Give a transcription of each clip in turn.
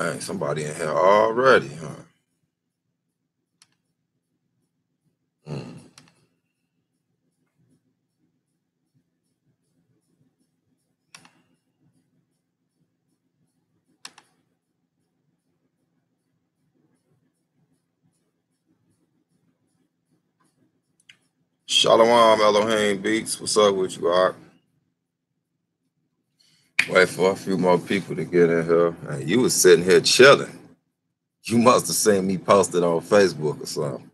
Hey, somebody in here already, huh? Mm. Shalom, Elohim Beats. What's up with you, Art? Wait for a few more people to get in here. And you was sitting here chilling. You must have seen me posted on Facebook or something.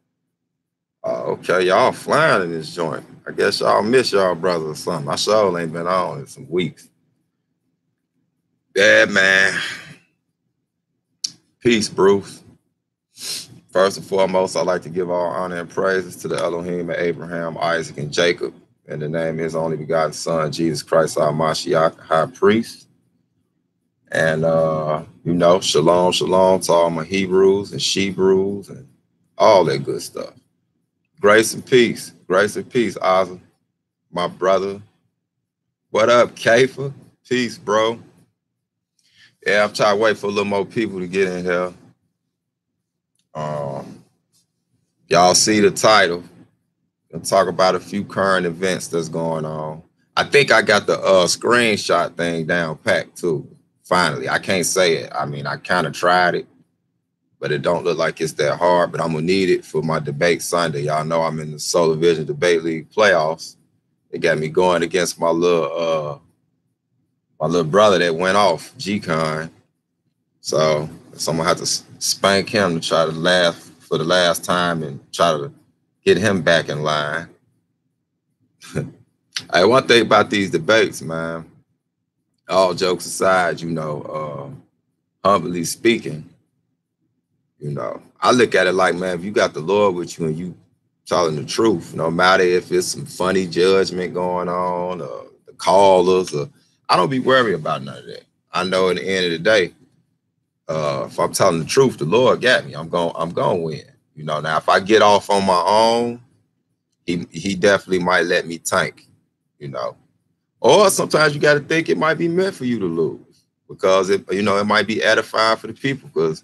Okay, y'all flying in this joint. I guess y'all miss y'all brother or something. I sure ain't been on in some weeks. Yeah, man. Peace, Bruce. First and foremost, I'd like to give all honor and praises to the Elohim of Abraham, Isaac, and Jacob. In the name of his only begotten son, Jesus Christ, our Mashiach, high priest. And, shalom, shalom to all my Hebrews and Shebrews and all that good stuff. Grace and peace. Grace and peace, Ozzy, my brother. What up, Kafer? Peace, bro. Yeah, I'm trying to wait for a little more people to get in here. Y'all see the title. Gonna talk about a few current events that's going on. I think I got the screenshot thing down packed too. Finally, I can't say it. I mean, I kind of tried it, but it don't look like it's that hard. But I'm gonna need it for my debate Sunday. Y'all know I'm in the Solar Vision Debate League playoffs. They got me going against my little brother that went off, G-Con. So I'm gonna have to spank him to try to laugh for the last time and try to get him back in line. Hey, one thing about these debates, man, all jokes aside, humbly speaking, I look at it like, man, if you got the Lord with you and you telling the truth, no matter if it's some funny judgment going on or the callers, or I don't be worried about none of that. I know at the end of the day, if I'm telling the truth, the Lord got me. I'm going to win. Now if I get off on my own, he definitely might let me tank, Or sometimes you got to think it might be meant for you to lose because it might be edifying for the people, because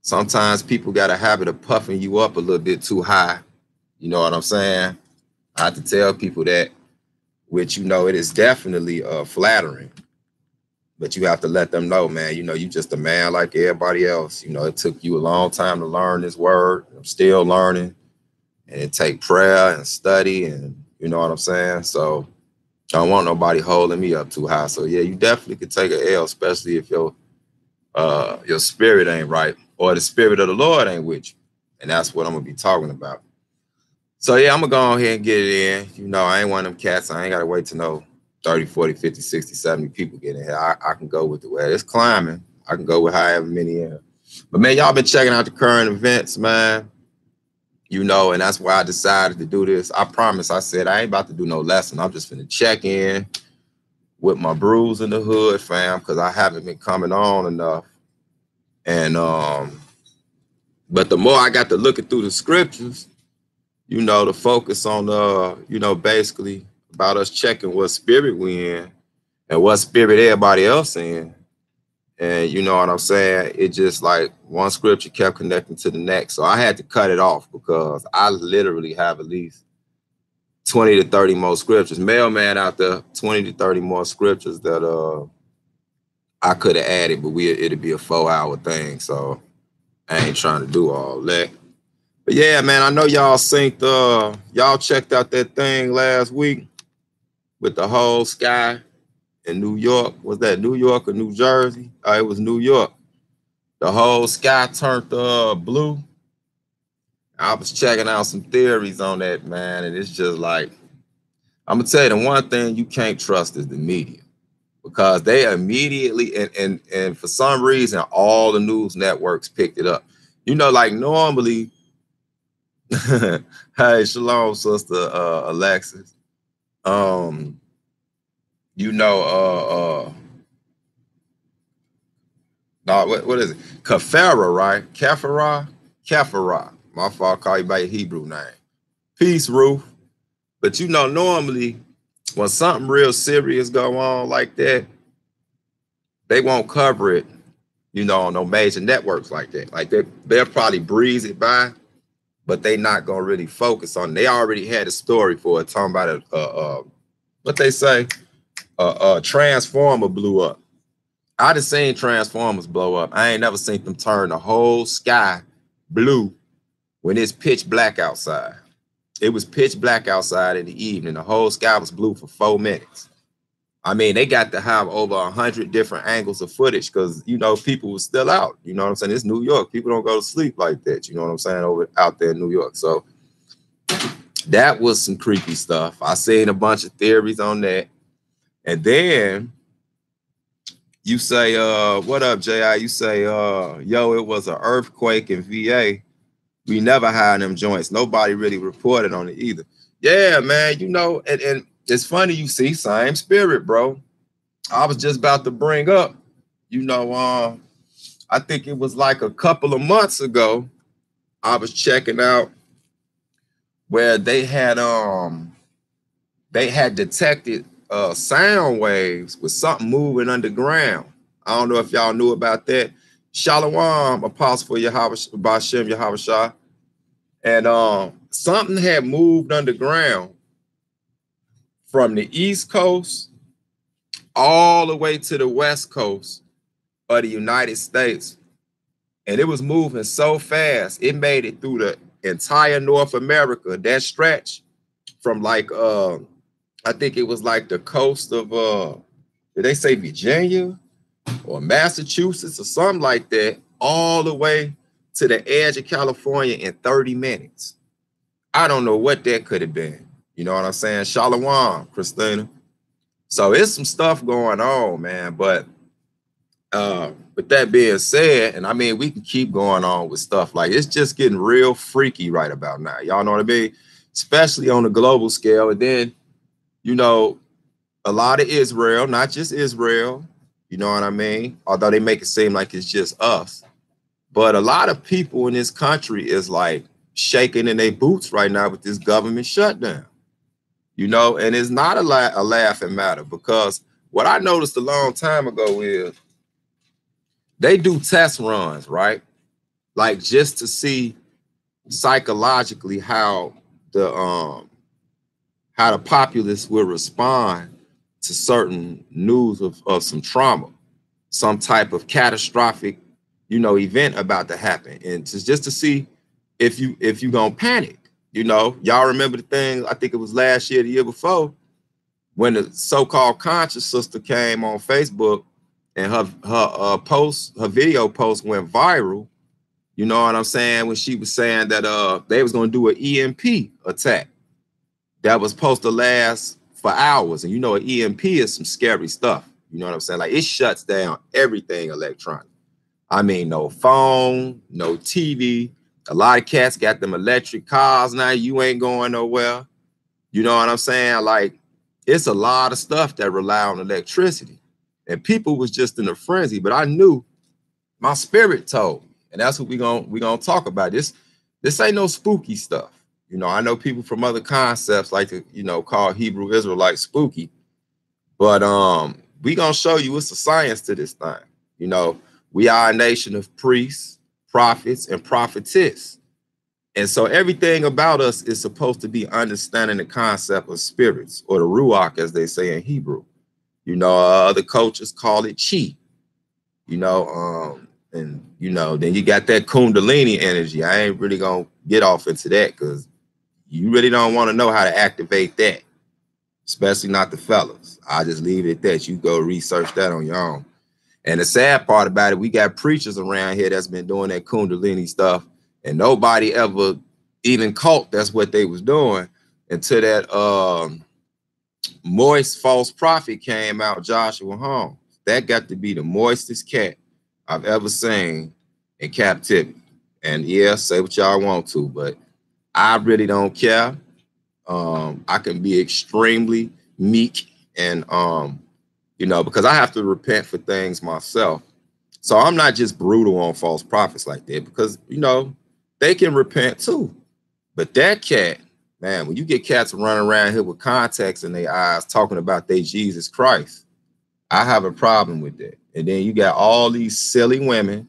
sometimes people got a habit of puffing you up a little bit too high. You know what I'm saying? I have to tell people that, which, it is definitely flattering, but you have to let them know, man, you just a man like everybody else. It took you a long time to learn this word. I'm still learning, and it take prayer and study, and you know what I'm saying? So I don't want nobody holding me up too high. So yeah, you definitely could take an L, especially if your spirit ain't right or the spirit of the Lord ain't with you. And that's what I'm gonna be talking about. So yeah, I'm gonna go ahead and get it in. I ain't one of them cats. I ain't gotta wait to know 30, 40, 50, 60, 70 people get in here. I can go with the way it's climbing. I can go with however many in. But man, y'all been checking out the current events, man. And that's why I decided to do this. I promise, I said I ain't about to do no lesson. I'm just finna check in with my brews in the hood, fam, because I haven't been coming on enough. And but the more I got to looking through the scriptures, to focus on basically about us checking what spirit we in and what spirit everybody else in. And you know what I'm saying? It just like one scripture kept connecting to the next. So I had to cut it off because I literally have at least 20 to 30 more scriptures. Mailman out there, 20 to 30 more scriptures that I could have added, but it'd be a 4-hour thing. So I ain't trying to do all that. But yeah, man, I know y'all synced, y'all checked out that thing last week with the whole sky in New York. Was that New York or New Jersey? It was New York. The whole sky turned blue. I was checking out some theories on that, man, and it's just like, I'm gonna tell you, the one thing you can't trust is the media, because they immediately and for some reason all the news networks picked it up. Like normally, hey, shalom, sister Alexis. No, what is it? Kafara, right? Kafara. My fault, call you by your Hebrew name. Peace, Ruth. But normally when something real serious go on like that, they won't cover it, you know, on no major networks like that. Like they'll probably breeze it by, but they not gonna really focus on it. They already had a story for it, talking about what they say, a transformer blew up. I done seen transformers blow up. I ain't never seen them turn the whole sky blue when it's pitch black outside. It was pitch black outside in the evening. The whole sky was blue for 4 minutes. I mean, they got to have over 100 different angles of footage because, you know, people were still out. You know what I'm saying? It's New York. People don't go to sleep like that. You know what I'm saying? Out there in New York. So that was some creepy stuff. I seen a bunch of theories on that. And then you say, what up, J.I.? You say, yo, it was an earthquake in VA. We never had them joints. Nobody really reported on it either. Yeah, man, you know, and it's funny, you see, same spirit, bro. I was just about to bring up, you know, I think it was like a couple of months ago, I was checking out where they had detected sound waves with something moving underground. I don't know if y'all knew about that. Shalom, Apostle for Bashem Yahavashah. And something had moved underground from the East Coast all the way to the West Coast of the United States. And it was moving so fast, it made it through the entire North America, that stretch from like, I think it was like the coast of, did they say Virginia or Massachusetts or something like that, all the way to the edge of California in 30 minutes. I don't know what that could have been. You know what I'm saying? Shalom, Christina. So it's some stuff going on, man. But with that being said, and I mean, we can keep going on with stuff like it's just getting real freaky right about now. Y'all know what I mean? Especially on the global scale. And then, you know, a lot of Israel, not just Israel, you know what I mean? Although they make it seem like it's just us. But a lot of people in this country is like shaking in their boots right now with this government shutdown, you know, and it's not a laughing matter, because what I noticed a long time ago is they do test runs, right? Like just to see psychologically how the populace will respond to certain news of some trauma, some type of catastrophic, you know, event about to happen, and just to see if you gonna panic. You know, y'all remember the thing, I think it was last year, the year before, when the so-called conscious sister came on Facebook and her video post went viral. You know what I'm saying? When she was saying that they was gonna do an EMP attack that was supposed to last for hours. And you know, an EMP is some scary stuff. You know what I'm saying? Like, it shuts down everything electronic. I mean, no phone, no TV. A lot of cats got them electric cars now. You ain't going nowhere. You know what I'm saying? Like, it's a lot of stuff that rely on electricity. And people was just in a frenzy, but I knew, my spirit told me, and that's what we gonna talk about. This ain't no spooky stuff. You know, I know people from other concepts like to, you know, call Hebrew Israelites spooky, but we gonna show you it's a science to this thing. You know, we are a nation of priests, prophets, and prophetess. And so everything about us is supposed to be understanding the concept of spirits, or the ruach, as they say in Hebrew. You know, other cultures call it chi. You know, and you know, then you got that kundalini energy. I ain't really gonna get off into that because you really don't want to know how to activate that, especially not the fellas. I just leave it at that. You go research that on your own. And the sad part about it, we got preachers around here that's been doing that kundalini stuff, and nobody ever even caught that's what they was doing until that moist false prophet came out, Joshua Holmes. That got to be the moistest cat I've ever seen in captivity. And yeah, say what y'all want to, but I really don't care. I can be extremely meek and you know, because I have to repent for things myself. So I'm not just brutal on false prophets like that, because, you know, they can repent too. But that cat, man, when you get cats running around here with contacts in their eyes talking about they Jesus Christ, I have a problem with that. And then you got all these silly women.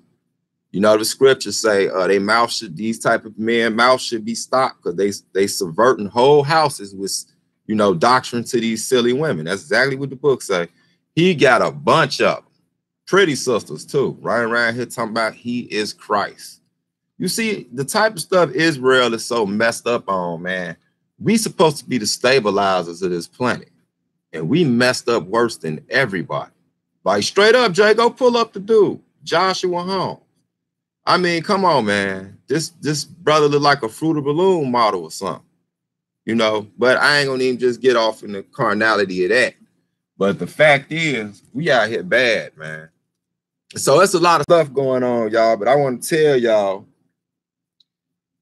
You know, the scriptures say they mouth should, these type of men mouth should be stopped because they subverting whole houses with, you know, doctrine to these silly women. That's exactly what the book say. He got a bunch of pretty sisters too, right around here talking about he is Christ. You see, the type of stuff Israel is so messed up on, man. We supposed to be the stabilizers of this planet. And we messed up worse than everybody. Like straight up, Jay, go pull up the dude, Joshua Holmes. I mean, come on, man. This brother look like a Fruit of Balloon model or something, you know. But I ain't gonna even just get off in the carnality of that. But the fact is, we out here bad, man. So it's a lot of stuff going on, y'all. But I want to tell y'all,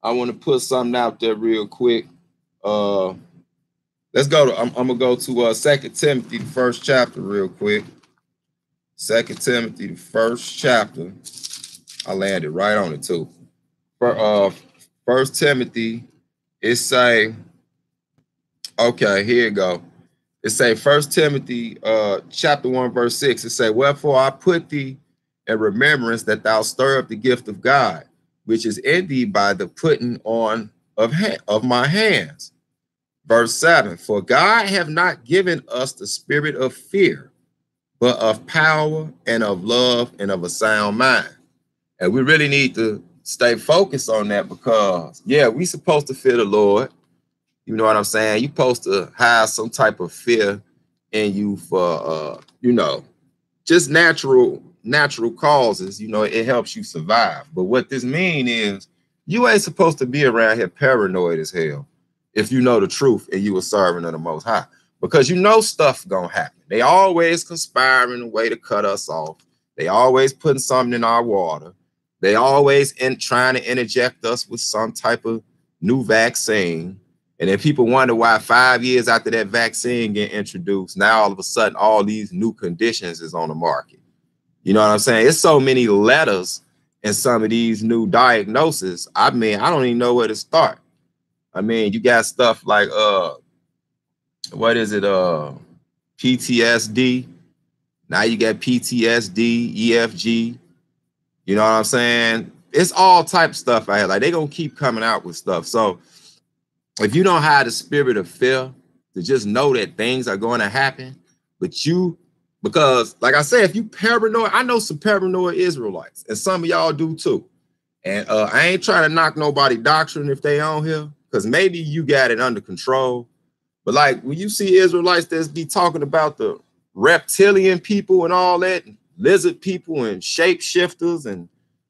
I want to put something out there real quick. Let's go to, I'm gonna go to 2 Timothy, the 1st chapter, real quick. 2 Timothy, the 1st chapter. I landed right on it too. For 1 Timothy, it say, okay, here you go. It say 1 Timothy chapter 1, verse 6. It say, wherefore I put thee in remembrance that thou stir up the gift of God, which is in thee by the putting on of my hands. Verse 7, for God have not given us the spirit of fear, but of power and of love and of a sound mind. And we really need to stay focused on that because, yeah, we supposed to fear the Lord. You know what I'm saying? You're supposed to have some type of fear in you for, you know, just natural causes. You know, it helps you survive. But what this means is you ain't supposed to be around here paranoid as hell if you know the truth and you a servant of the Most High. Because you know stuff gonna happen. They always conspiring a way to cut us off. They always putting something in our water. They always trying to interject us with some type of new vaccine. And then people wonder why 5 years after that vaccine get introduced, now all of a sudden all these new conditions is on the market. You know what I'm saying? It's so many letters in some of these new diagnoses. I mean, I don't even know where to start. I mean, you got stuff like what is it? PTSD. Now you got PTSD, EFG. You know what I'm saying? It's all type of stuff out here. Like they gonna keep coming out with stuff. So if you don't have the spirit of fear to just know that things are going to happen, but you, because like I said, if you paranoid, I know some paranoid Israelites, and some of y'all do too. And I ain't trying to knock nobody doctrine if they on here, because maybe you got it under control. But like when you see Israelites that be talking about the reptilian people and all that, and lizard people and shapeshifters and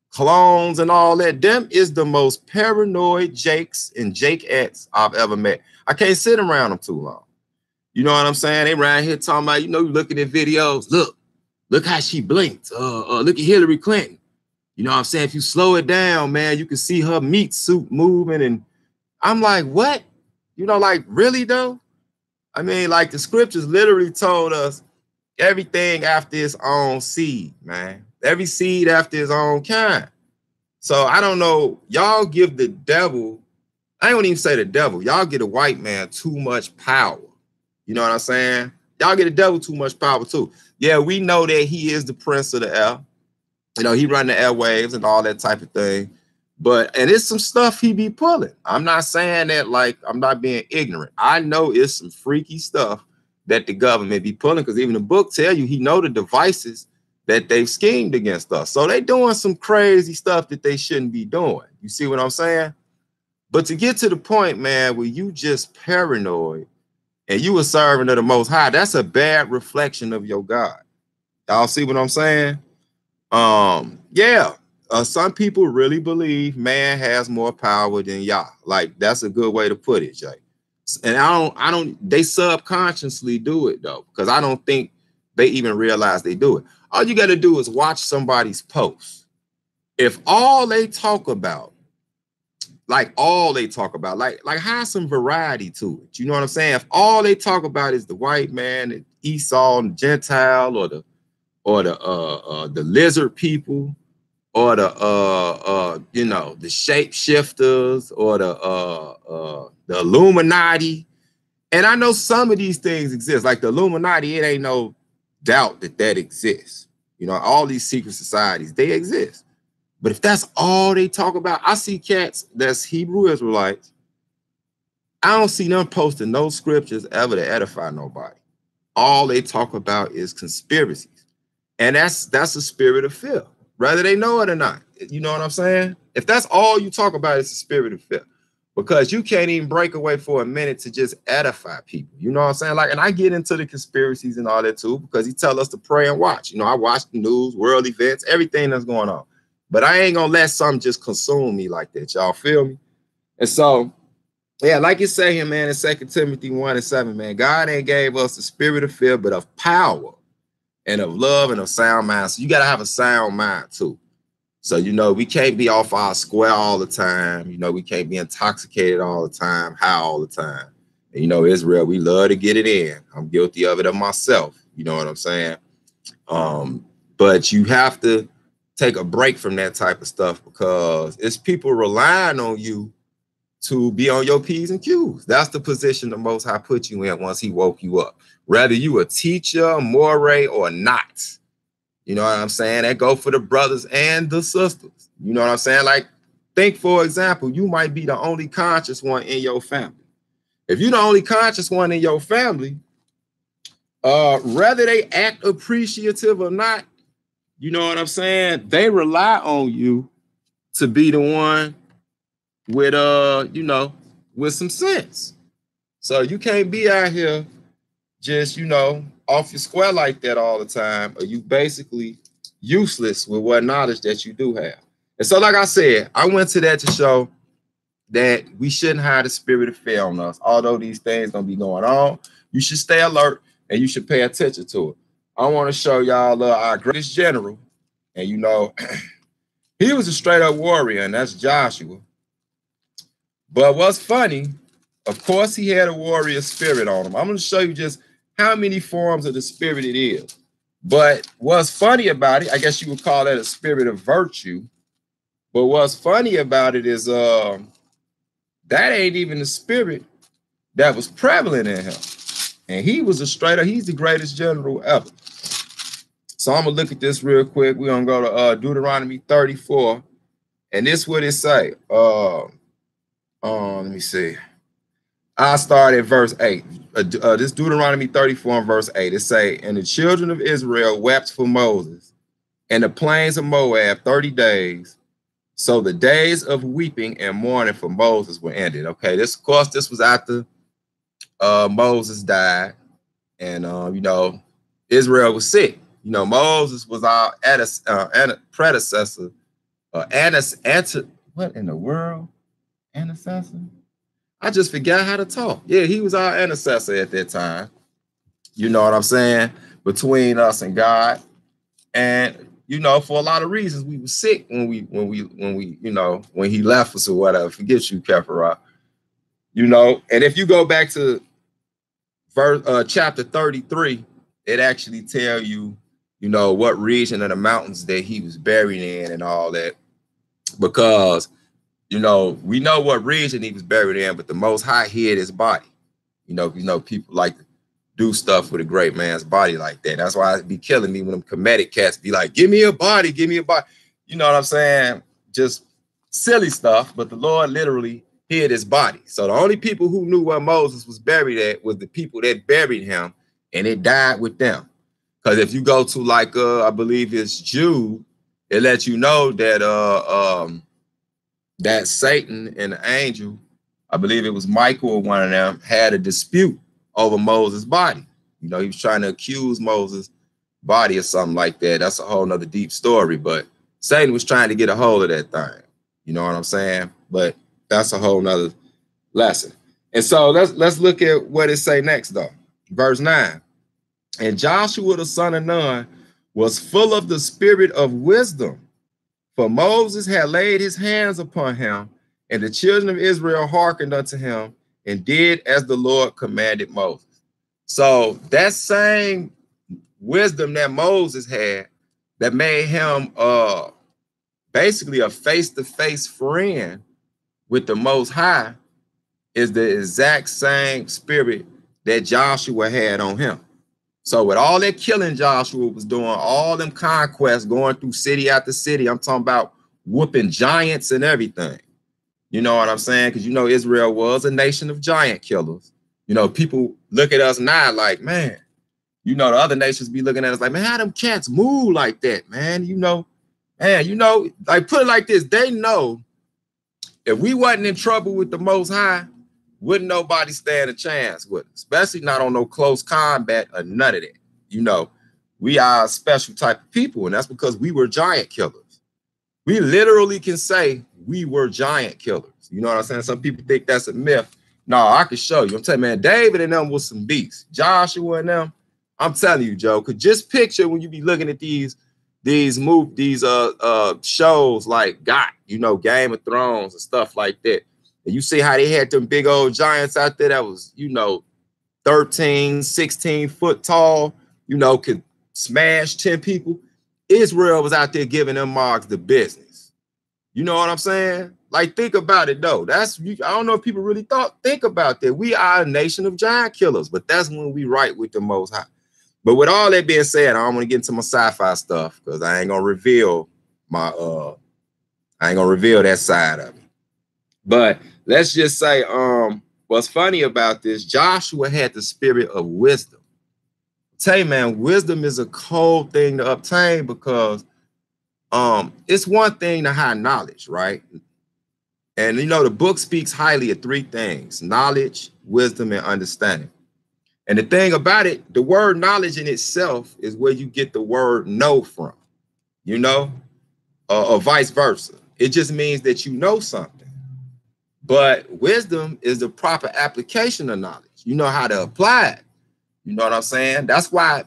clones and all that, them is the most paranoid Jakes and Jakeettes I've ever met. I can't sit around them too long. You know what I'm saying? They around here talking about, you know, looking at videos. Look how she blinked. Look at Hillary Clinton. You know what I'm saying? If you slow it down, man, you can see her meat suit moving. And I'm like, what? You know, like, really though? I mean, like the scriptures literally told us everything after its own seed, man. Every seed after its own kind. So I don't know. Y'all give the devil, I don't even say the devil. Y'all get a white man too much power. You know what I'm saying? Y'all get the devil too much power too. Yeah, we know that he is the prince of the air. You know, he run the airwaves and all that type of thing. But, and it's some stuff he be pulling. I'm not saying that like, I'm not being ignorant. I know it's some freaky stuff that the government be pulling, because even the book tell you he know the devices that they've schemed against us. So they doing some crazy stuff that they shouldn't be doing. You see what I'm saying? But to get to the point, man, where you just paranoid and you a servant of the Most High, that's a bad reflection of your God. Y'all see what I'm saying? Yeah. Some people really believe man has more power than Yah. Like that's a good way to put it, Jay. And I don't, they subconsciously do it though, because I don't think they even realize they do it. All you got to do is watch somebody's post. If all they talk about, like have some variety to it. You know what I'm saying? If all they talk about is the white man, and Esau and the Gentile, or the lizard people, or the you know, the shapeshifters, or the Illuminati. And I know some of these things exist, like the Illuminati. It ain't no doubt that that exists. You know, all these secret societies, they exist. But if that's all they talk about, I see cats that's Hebrew Israelites. I don't see them posting no scriptures ever to edify nobody. All they talk about is conspiracies. And that's a spirit of fear, whether they know it or not. You know what I'm saying? If that's all you talk about, it's a spirit of fear. Because you can't even break away for a minute to just edify people. You know what I'm saying? Like, and I get into the conspiracies and all that too, because he tell us to pray and watch. You know, I watch the news, world events, everything that's going on. But I ain't gonna let something just consume me like that. Y'all feel me? And so, yeah, like you say here, man, in 2 Timothy 1:7, man, God ain't gave us the spirit of fear, but of power and of love and of sound mind. So you got to have a sound mind too. So, you know, we can't be off our square all the time. You know, we can't be intoxicated all the time, high all the time. And, you know, Israel, we love to get it in. I'm guilty of it of myself. You know what I'm saying? But you have to take a break from that type of stuff, because it's people relying on you to be on your P's and Q's. That's the position the Most High put you in once he woke you up. Whether you a teacher, moray, or not. You know what I'm saying? That go for the brothers and the sisters. You know what I'm saying? Like, think, for example, you might be the only conscious one in your family. If you're the only conscious one in your family, whether they act appreciative or not, you know what I'm saying? They rely on you to be the one with, you know, with some sense. So you can't be out here just, you know, off your square like that all the time, or you basically useless with what knowledge that you do have. And so, like I said, I went to that to show that we shouldn't have the spirit of fear on us. Although these things gonna be going on, you should stay alert and you should pay attention to it. I want to show y'all our greatest general, and you know, he was a straight up warrior, and that's Joshua. But what's funny, of course, he had a warrior spirit on him. I'm going to show you just how many forms of the spirit it is. But what's funny about it, I guess you would call that a spirit of virtue. But what's funny about it is that ain't even the spirit that was prevalent in him. And he was he's the greatest general ever. So I'm going to look at this real quick. We're going to go to Deuteronomy 34. And this is what it say. Let me see. I start at verse 8. This Deuteronomy 34 and verse 8. It say, and the children of Israel wept for Moses in the plains of Moab 30 days. So the days of weeping and mourning for Moses were ended. Okay, this, of course, this was after Moses died. And, you know, Israel was sick. You know, Moses was our predecessor. What in the world? Ancestor? I just forgot how to talk. Yeah, he was our ancestor at that time. You know what I'm saying? Between us and God. And, you know, for a lot of reasons, we were sick when we, you know, when he left us or whatever. Forget you, Kephara. You know, and if you go back to chapter 33, it actually tell you, you know, what region of the mountains that he was buried in and all that. Because, you know, we know what region he was buried in, but the Most High hid his body. You know, people like to do stuff with a great man's body like that. That's why it be killing me when them comedic cats be like, give me a body, give me a body. You know what I'm saying? Just silly stuff, but the Lord literally hid his body. So the only people who knew where Moses was buried at was the people that buried him, and it died with them. Because if you go to like, I believe it's Jude, it lets you know that that Satan and the angel, I believe it was Michael or one of them, had a dispute over Moses' body. You know, he was trying to accuse Moses' body or something like that. That's a whole nother deep story, but Satan was trying to get a hold of that thing. You know what I'm saying? But that's a whole nother lesson. And so let's look at what it say next though. Verse 9. And Joshua the son of Nun was full of the spirit of wisdom, for Moses had laid his hands upon him, and the children of Israel hearkened unto him and did as the Lord commanded Moses. So that same wisdom that Moses had that made him basically a face-to-face friend with the Most High is the exact same spirit that Joshua had on him. So with all that killing Joshua was doing, all them conquests going through city after city, I'm talking about whooping giants and everything. You know what I'm saying? Because, you know, Israel was a nation of giant killers. You know, people look at us now like, man, you know, the other nations be looking at us like, man, how them cats move like that, man? You know, man, you know, like put it like this. They know if we wasn't in trouble with the Most High, wouldn't nobody stand a chance with us, especially not on no close combat or none of that. You know, we are a special type of people, and that's because we were giant killers. We literally can say we were giant killers. You know what I'm saying? Some people think that's a myth. No, I can show you. I'm telling you, man, David and them was some beasts. Joshua and them, I'm telling you, Joe, could just picture when you be looking at these shows like you know, Game of Thrones and stuff like that. And you see how they had them big old giants out there that was, you know, 13, 16 foot tall, you know, could smash 10 people. Israel was out there giving them marks the business. You know what I'm saying? Like, think about it, though. I don't know if people really think about that. We are a nation of giant killers, but that's when we right with the Most High. But with all that being said, I don't want to get into my sci-fi stuff because I ain't gonna reveal that side of it. But let's just say, what's funny about this, Joshua had the spirit of wisdom. Tell you, man, wisdom is a cold thing to obtain because it's one thing to have knowledge, right? And, you know, the book speaks highly of three things: knowledge, wisdom, and understanding. And the thing about it, the word knowledge in itself is where you get the word know from, you know, or vice versa. It just means that you know something. But wisdom is the proper application of knowledge. You know how to apply it. You know what I'm saying? That's why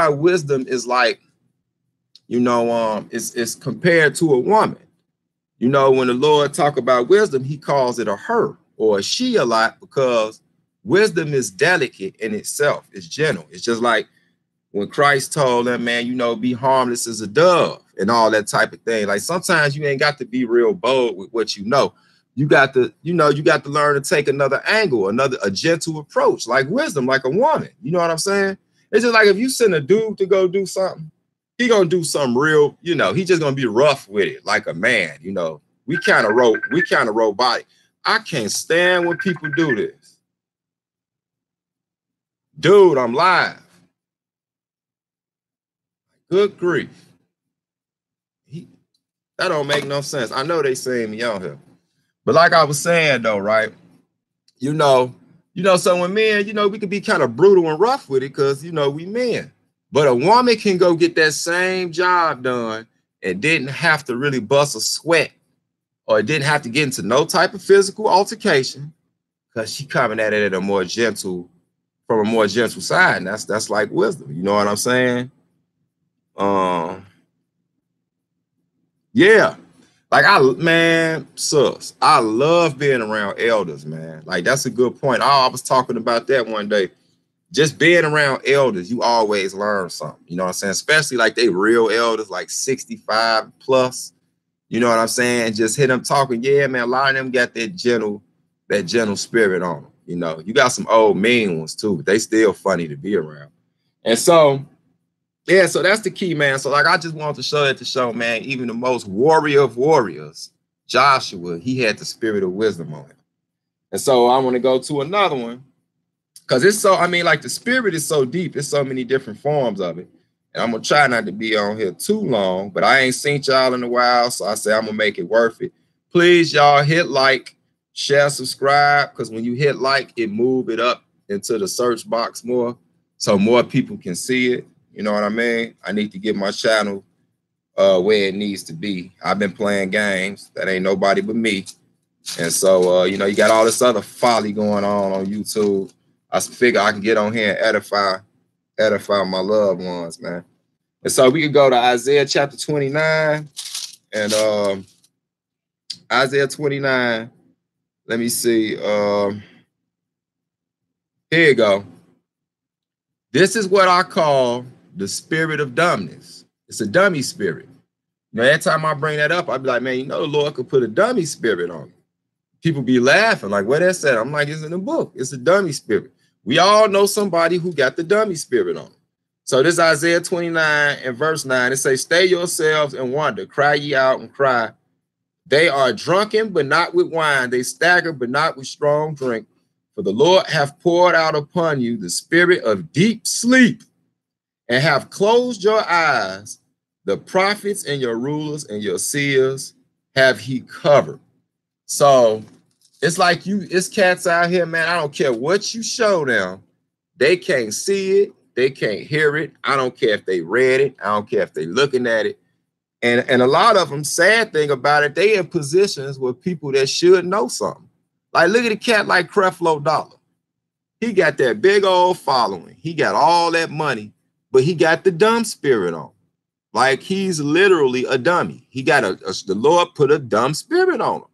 wisdom is like, you know, it's compared to a woman. You know, when the Lord talk about wisdom, he calls it a her or a she a lot because wisdom is delicate in itself. It's gentle. It's just like when Christ told them, man, you know, be harmless as a dove and all that type of thing. Like sometimes you ain't got to be real bold with what you know. You got to learn to take another angle, a gentle approach, like wisdom, like a woman. You know what I'm saying? It's just like if you send a dude to go do something, he gonna do something real, you know, he just gonna be rough with it, like a man, you know. We kind of robotic. I can't stand when people do this. Dude, I'm live. Good grief. That don't make no sense. I know they saying me on here. But like I was saying though, right? You know, so when men, you know, we could be kind of brutal and rough with it because, you know, we men. But a woman can go get that same job done and didn't have to really bust a sweat or didn't have to get into no type of physical altercation because she coming at it at from a more gentle side. And that's like wisdom. You know what I'm saying? Yeah. Like I love being around elders, man. Like that's a good point. I was talking about that one day. Just being around elders, you always learn something. You know what I'm saying? Especially like they real elders, like 65 plus. You know what I'm saying? Just hit them talking. Yeah, man. A lot of them got that gentle spirit on them. You know, you got some old mean ones too, but they still funny to be around. And so, yeah, so that's the key, man. So like, I just wanted to show, man, even the most warrior of warriors, Joshua, he had the spirit of wisdom on him. And so I want to go to another one because it's so, I mean, like the spirit is so deep. There's so many different forms of it. And I'm going to try not to be on here too long, but I ain't seen y'all in a while. So I say I'm going to make it worth it. Please, y'all, hit like, share, subscribe, because when you hit like, it move it up into the search box more so more people can see it. You know what I mean? I need to get my channel where it needs to be. I've been playing games. That ain't nobody but me. And so, you know, you got all this other folly going on YouTube. I figure I can get on here and edify my loved ones, man. And so we can go to Isaiah chapter 29. And Isaiah 29, let me see. Here you go. This is what I call the spirit of dumbness. It's a dummy spirit. You know, every time I bring that up, I'd be like, man, you know, the Lord could put a dummy spirit on you. People be laughing, like, what that said? I'm like, it's in the book. It's a dummy spirit. We all know somebody who got the dummy spirit on them. So this Isaiah 29 and verse 9, it says, stay yourselves and wonder, cry ye out and cry. They are drunken, but not with wine. They stagger, but not with strong drink. For the Lord hath poured out upon you the spirit of deep sleep, and have closed your eyes. The prophets and your rulers and your seers have he covered. So it's like it's cats out here, man. I don't care what you show them. They can't see it. They can't hear it. I don't care if they read it. I don't care if they looking at it. And a lot of them, sad thing about it, they in positions with people that should know something. Like, look at a cat like Creflo Dollar. He got that big old following. He got all that money, but he got the dumb spirit on. Like, he's literally a dummy. He got the Lord put a dumb spirit on him.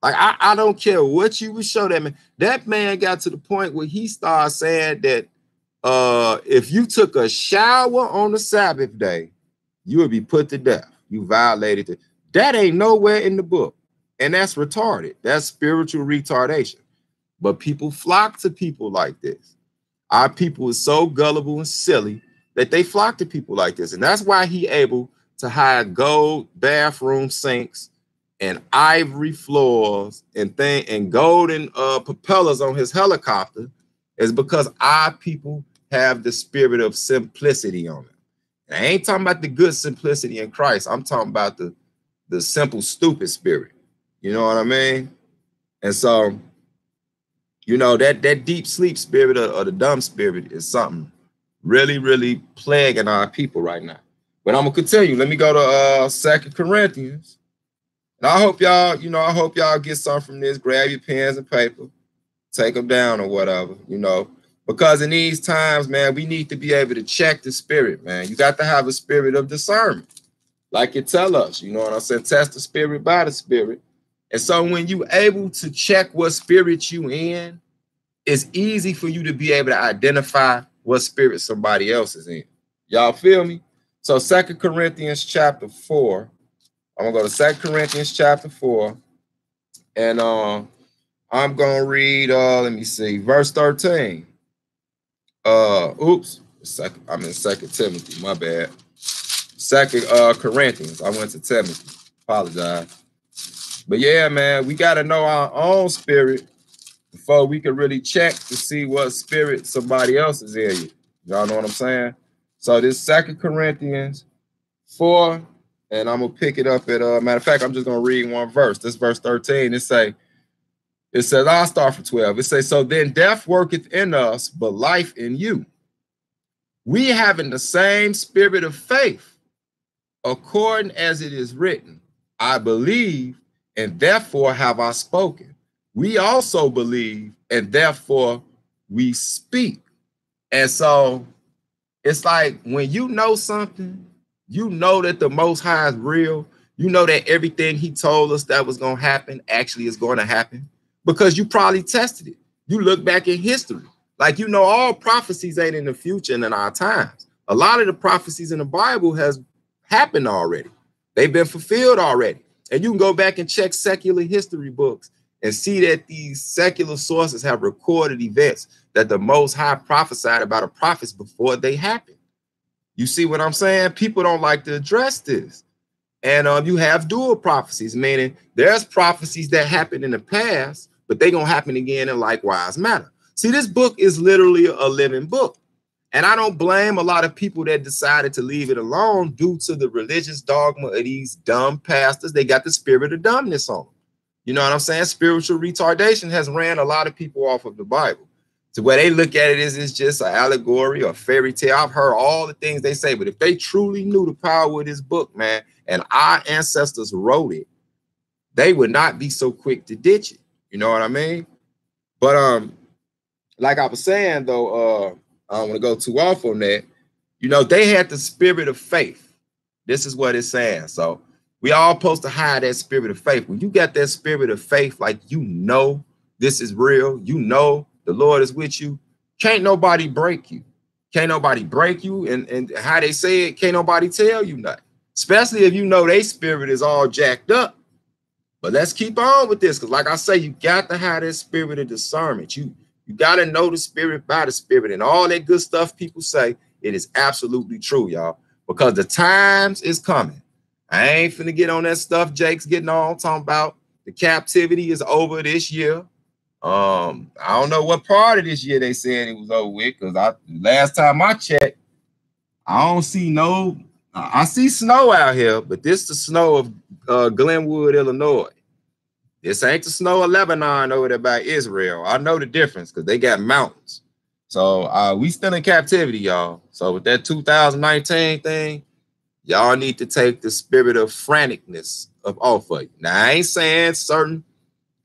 Like, I don't care what you would show that man. That man got to the point where he started saying that if you took a shower on the Sabbath day, you would be put to death. You violated it. That ain't nowhere in the book. And that's retarded. That's spiritual retardation. But people flock to people like this. Our people is so gullible and silly that they flock to people like this. And that's why he able to hide gold bathroom sinks and ivory floors and golden propellers on his helicopter, is because our people have the spirit of simplicity on it. And I ain't talking about the good simplicity in Christ. I'm talking about the simple, stupid spirit. You know what I mean? And so, you know, that deep sleep spirit or the dumb spirit is something really, really plaguing our people right now. But I'm gonna continue. Let me go to 2 Corinthians. And I hope y'all get something from this. Grab your pens and paper, take them down or whatever, you know. Because in these times, man, we need to be able to check the spirit, man. You got to have a spirit of discernment. Like it tell us, you know what I'm saying? Test the spirit by the spirit. And so when you able to check what spirit you in, it's easy for you to be able to identify what spirit somebody else is in. Y'all feel me? So 2 Corinthians chapter 4. I'm going to go to 2 Corinthians chapter 4. And I'm going to read, let me see, verse 13. I'm in 2 Timothy, my bad. 2 Corinthians. I went to Timothy. Apologize. But yeah, man, we got to know our own spirit before we can really check to see what spirit somebody else is in you. Y'all know what I'm saying? So this 2 Corinthians 4, and I'm going to pick it up at, matter of fact, I'm just going to read one verse. This verse 13, it says, I'll start from 12. It says, so then death worketh in us, but life in you. We having the same spirit of faith, according as it is written, I believe, and therefore have I spoken. We also believe, and therefore we speak. And so it's like when you know something, you know that the Most High is real. You know that everything he told us that was going to happen actually is going to happen, because you probably tested it. You look back in history. Like, you know, all prophecies ain't in the future and in our times. A lot of the prophecies in the Bible has happened already. They've been fulfilled already. And you can go back and check secular history books and see that these secular sources have recorded events that the Most High prophesied about the prophets before they happened. You see what I'm saying? People don't like to address this. And you have dual prophecies, meaning there's prophecies that happened in the past, but they're going to happen again in likewise manner. See, this book is literally a living book. And I don't blame a lot of people that decided to leave it alone due to the religious dogma of these dumb pastors. They got the spirit of dumbness on them. You know what I'm saying? Spiritual retardation has ran a lot of people off of the Bible to where they look at it as it's just an allegory or fairy tale. I've heard all the things they say, but if they truly knew the power of this book, man, and our ancestors wrote it, they would not be so quick to ditch it. You know what I mean? But like I was saying, though, I don't want to go too off on that. You know, they had the spirit of faith. This is what it's saying. So we all supposed to hide that spirit of faith. When you got that spirit of faith, like, you know this is real, you know the Lord is with you, can't nobody break you. Can't nobody break you. And how they say it, can't nobody tell you nothing. Especially if you know their spirit is all jacked up. But let's keep on with this, because like I say, you got to have that spirit of discernment. You got to know the spirit by the spirit, and all that good stuff people say It is absolutely true, y'all, because the times is coming. I ain't finna get on that stuff Jake's getting on, talking about the captivity is over this year. I don't know what part of this year they said it was over with, because last time I checked, I don't see no, I see snow out here, but this is the snow of Glenwood, Illinois. This ain't the snow of Lebanon over there by Israel. I know the difference because they got mountains. So we still in captivity, y'all. So with that 2019 thing, y'all need to take the spirit of franticness off of you. Now, I ain't saying certain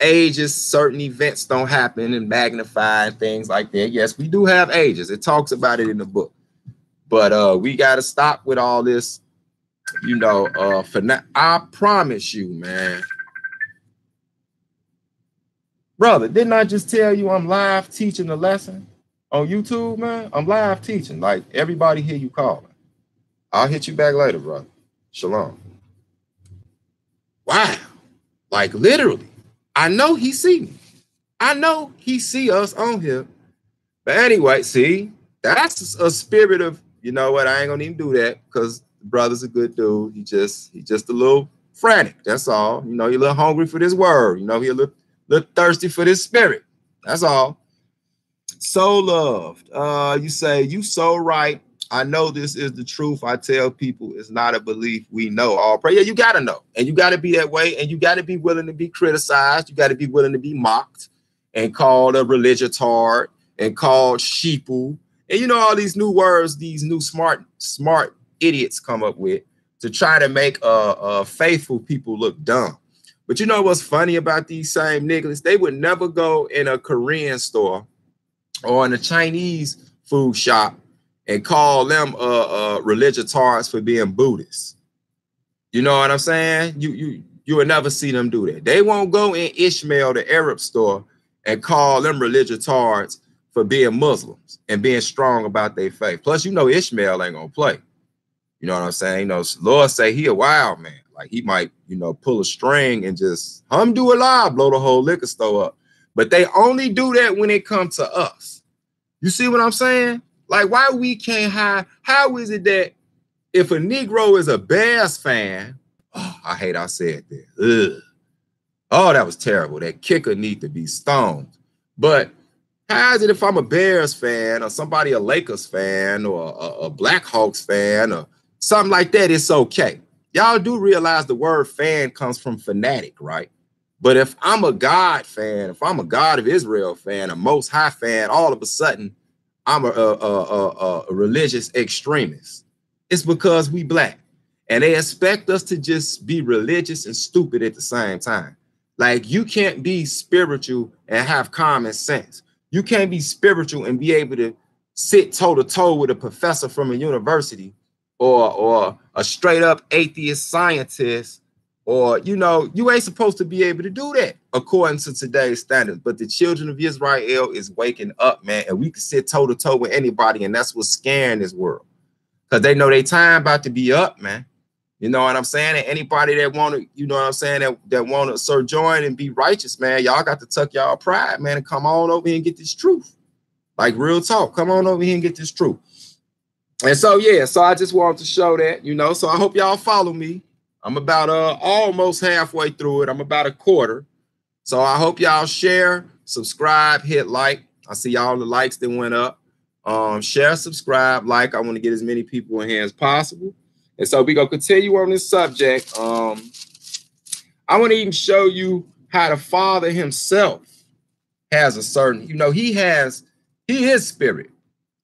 ages, certain events don't happen and magnify and things like that. Yes, we do have ages. It talks about it in the book. But we got to stop with all this, you know, for now. I promise you, man. Brother, didn't I just tell you I'm live teaching a lesson on YouTube, man? I'm live teaching. Like, everybody hear you calling. I'll hit you back later, brother. Shalom. Wow. Like, literally. I know he see me. I know he see us on here. But anyway, see, that's a spirit of, you know what, I ain't gonna even do that because the brother's a good dude. He just a little frantic. That's all. You know, he a little hungry for this word. You know, he a little thirsty for this spirit. That's all. So loved. You say, you so right. I know this is the truth. I tell people it's not a belief. We know all prayer. Yeah, you got to know. And you got to be that way. And you got to be willing to be criticized. You got to be willing to be mocked and called a religitard and called sheeple. And you know, all these new words, these new smart idiots come up with to try to make faithful people look dumb. But you know what's funny about these same niggas? They would never go in a Korean store or in a Chinese food shop and call them religitards for being Buddhists. You know what I'm saying? You will never see them do that. They won't go in Ishmael, the Arab store, and call them religitards for being Muslims and being strong about their faith. Plus, you know, Ishmael ain't gonna play. You know what I'm saying? You know, Lord say he a wild man. Like, he might, you know, pull a string and just alhamdulillah, blow the whole liquor store up. But they only do that when it comes to us. You see what I'm saying? Like, why we can't hide? How is it that if a Negro is a Bears fan, oh, I hate I said that. Ugh. Oh, that was terrible. That kicker need to be stoned. But how is it if I'm a Bears fan or somebody a Lakers fan or a Blackhawks fan or something like that, it's okay. Y'all do realize the word fan comes from fanatic, right? But if I'm a God fan, if I'm a God of Israel fan, a Most High fan, all of a sudden I'm a religious extremist. It's because we black. And they expect us to just be religious and stupid at the same time. Like, you can't be spiritual and have common sense. You can't be spiritual and be able to sit toe-to-toe with a professor from a university or a straight-up atheist scientist, or, you know, you ain't supposed to be able to do that according to today's standards. But the children of Israel is waking up, man, and we can sit toe-to-toe with anybody, and that's what's scaring this world. Because they know their time about to be up, man. You know what I'm saying? And anybody that want to, you know what I'm saying, that want to sojourn and be righteous, man, y'all got to tuck y'all pride, man, and come on over here and get this truth. Like, real talk. Come on over here and get this truth. And so, yeah, so I just wanted to show that, you know, so I hope y'all follow me. I'm about almost halfway through it. I'm about a quarter. So I hope y'all share, subscribe, hit like. I see all the likes that went up. Share, subscribe, like. I want to get as many people in here as possible. And so we're going to continue on this subject. I want to even show you how the Father himself has a certain, you know, he is spirit.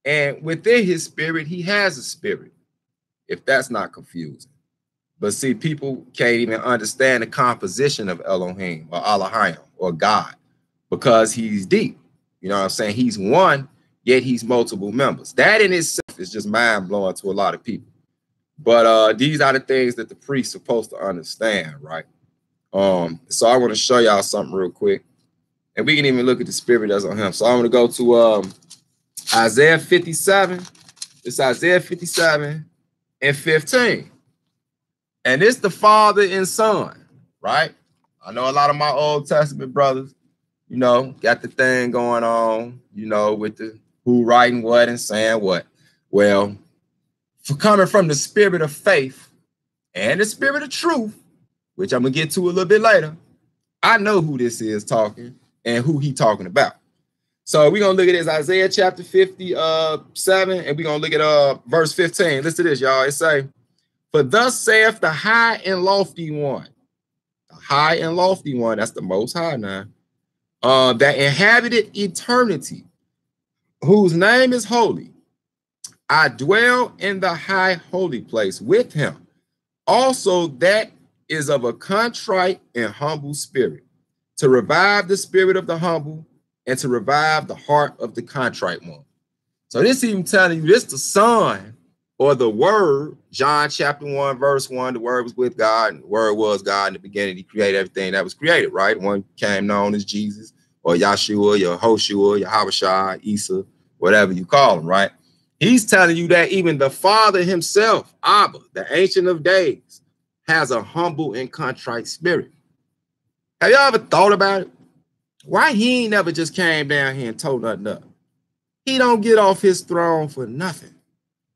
And within his spirit, he has a spirit, if that's not confusing. But see, people can't even understand the composition of Elohim or Elohim or God because he's deep. You know what I'm saying? He's one, yet he's multiple members. That in itself is just mind-blowing to a lot of people. But these are the things that the priest's supposed to understand, right? So I want to show y'all something real quick. And we can even look at the spirit that's on him. So I'm going to go to Isaiah 57. It's Isaiah 57 and 15. And it's the Father and Son, right? I know a lot of my Old Testament brothers, you know, got the thing going on, you know, with the who writing what and saying what. Well, for coming from the spirit of faith and the spirit of truth, which I'm gonna get to a little bit later, I know who this is talking and who he talking about. So we're gonna look at this Isaiah chapter 57, and we're gonna look at verse 15. Listen to this, y'all. It say, "For thus saith the high and lofty one," the high and lofty one, that's the most high now, that inhabited eternity, whose name is holy. I dwell in the high holy place with him. Also that is of a contrite and humble spirit, to revive the spirit of the humble and to revive the heart of the contrite one. So this even telling you this the Son or the Word, John chapter 1, verse 1, the Word was with God, and the Word was God in the beginning. He created everything that was created, right? One came known as Jesus or Yahshua, Yehoshua, Yahushua, Isa, whatever you call him, right? He's telling you that even the Father himself, Abba, the Ancient of Days, has a humble and contrite spirit. Have y'all ever thought about it? Why he ain't never just came down here and told nothing up? He don't get off his throne for nothing.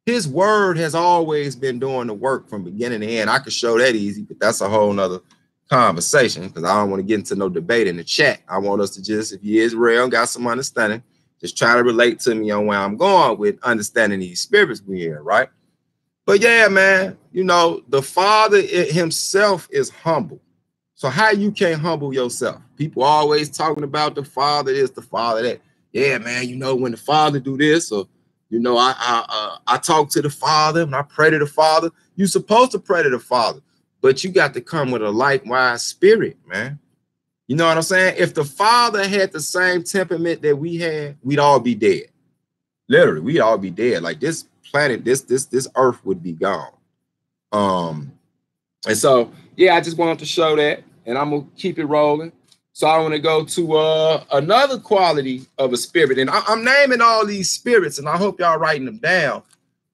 His word has always been doing the work from beginning to end. I could show that easy, but that's a whole nother conversation because I don't want to get into no debate in the chat. I want us to just, if you Israel got some understanding, just try to relate to me on where I'm going with understanding these spirits we in, right? But yeah, man, you know, the Father himself is humble. So how you can't humble yourself? People always talking about the Father this, the Father that. Yeah, man, you know, when the Father do this, or, you know, I talk to the Father and I pray to the Father. You're supposed to pray to the Father, but you got to come with a likewise spirit, man. You know what I'm saying? If the Father had the same temperament that we had, we'd all be dead. Literally, we'd all be dead. Like this planet, this earth would be gone. And so, yeah, I just wanted to show that, and I'm gonna keep it rolling. So I want to go to another quality of a spirit, and I'm naming all these spirits, and I hope y'all writing them down,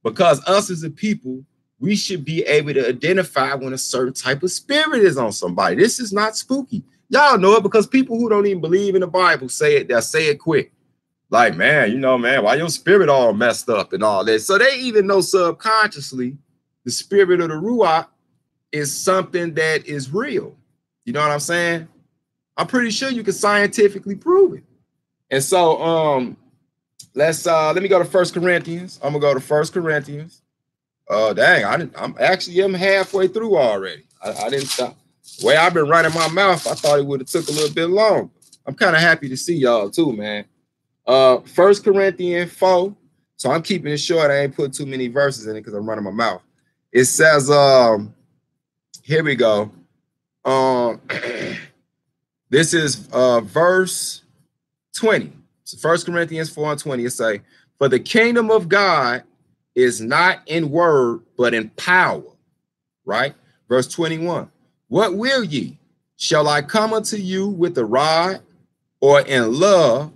because us as a people, we should be able to identify when a certain type of spirit is on somebody. This is not spooky. Y'all know it because people who don't even believe in the Bible say it. They'll say it quick. Like, man, you know, man, why your spirit all messed up and all that? So they even know subconsciously the spirit of the Ruach is something that is real. You know what I'm saying? I'm pretty sure you can scientifically prove it. And so let me go to 1 Corinthians. I'm gonna go to 1 Corinthians. Dang, I'm halfway through already. I didn't stop. The way I've been running my mouth, I thought it would have took a little bit longer. I'm kind of happy to see y'all too, man. 1 Corinthians 4. So I'm keeping it short. I ain't put too many verses in it because I'm running my mouth. It says, here we go. This is verse 20. So 1 Corinthians 4:20. It say, "For the kingdom of God is not in word, but in power." Right? Verse 21. "What will ye? Shall I come unto you with a rod, or in love,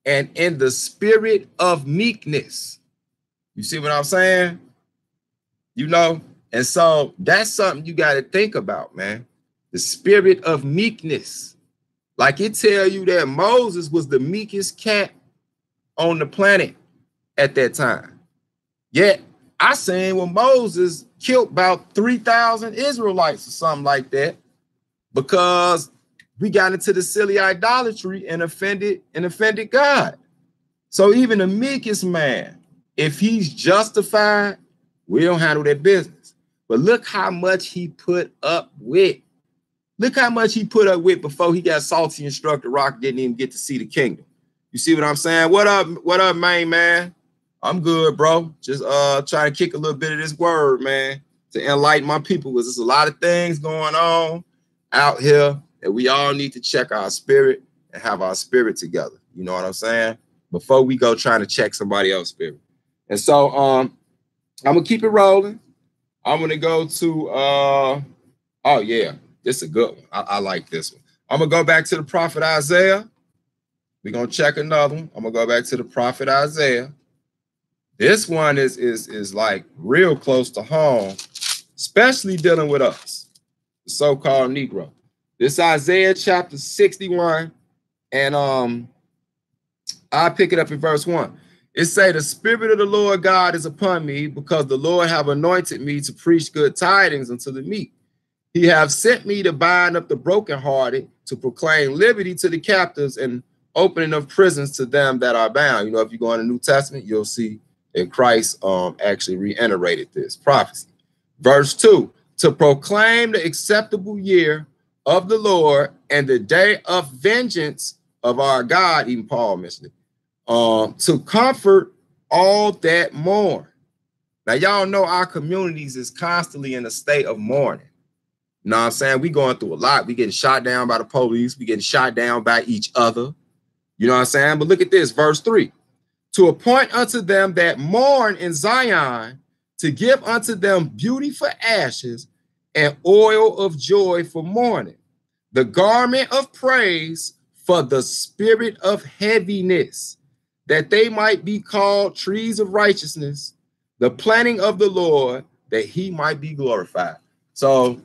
and in the spirit of meekness?" You see what I'm saying? You know, and so that's something you got to think about, man. The spirit of meekness. Like it tell you that Moses was the meekest cat on the planet at that time. Yet I seen when Moses killed about 3,000 Israelites or something like that because we got into the silly idolatry and offended God. So even the meekest man, if he's justified, we don't handle that business. But look how much he put up with. Look how much he put up with before he got salty and struck the rock, didn't even get to see the kingdom. You see what I'm saying? What up, main man? I'm good, bro. Just trying to kick a little bit of this word, man, to enlighten my people, because there's a lot of things going on out here that we all need to check our spirit and have our spirit together. You know what I'm saying? Before we go trying to check somebody else's spirit. And so I'm gonna keep it rolling. I'm gonna go to oh yeah. This is a good one. I like this one. I'm going to go back to the prophet Isaiah. We're going to check another one. I'm going to go back to the prophet Isaiah. This one is like real close to home, especially dealing with us, the so-called Negro. This Isaiah chapter 61, and I pick it up in verse 1. It say, the Spirit of the Lord God is upon me, because the Lord have anointed me to preach good tidings unto the meek. He have sent me to bind up the brokenhearted, to proclaim liberty to the captives, and opening of prisons to them that are bound. You know, if you go in the New Testament, you'll see that Christ actually reiterated this prophecy. Verse 2, to proclaim the acceptable year of the Lord and the day of vengeance of our God, even Paul mentioned it, to comfort all that mourn. Now, y'all know our communities is constantly in a state of mourning. You know what I'm saying? We going through a lot. We getting shot down by the police. We getting shot down by each other. You know what I'm saying? But look at this, verse 3. To appoint unto them that mourn in Zion, to give unto them beauty for ashes and oil of joy for mourning, the garment of praise for the spirit of heaviness, that they might be called trees of righteousness, the planting of the Lord, that he might be glorified. So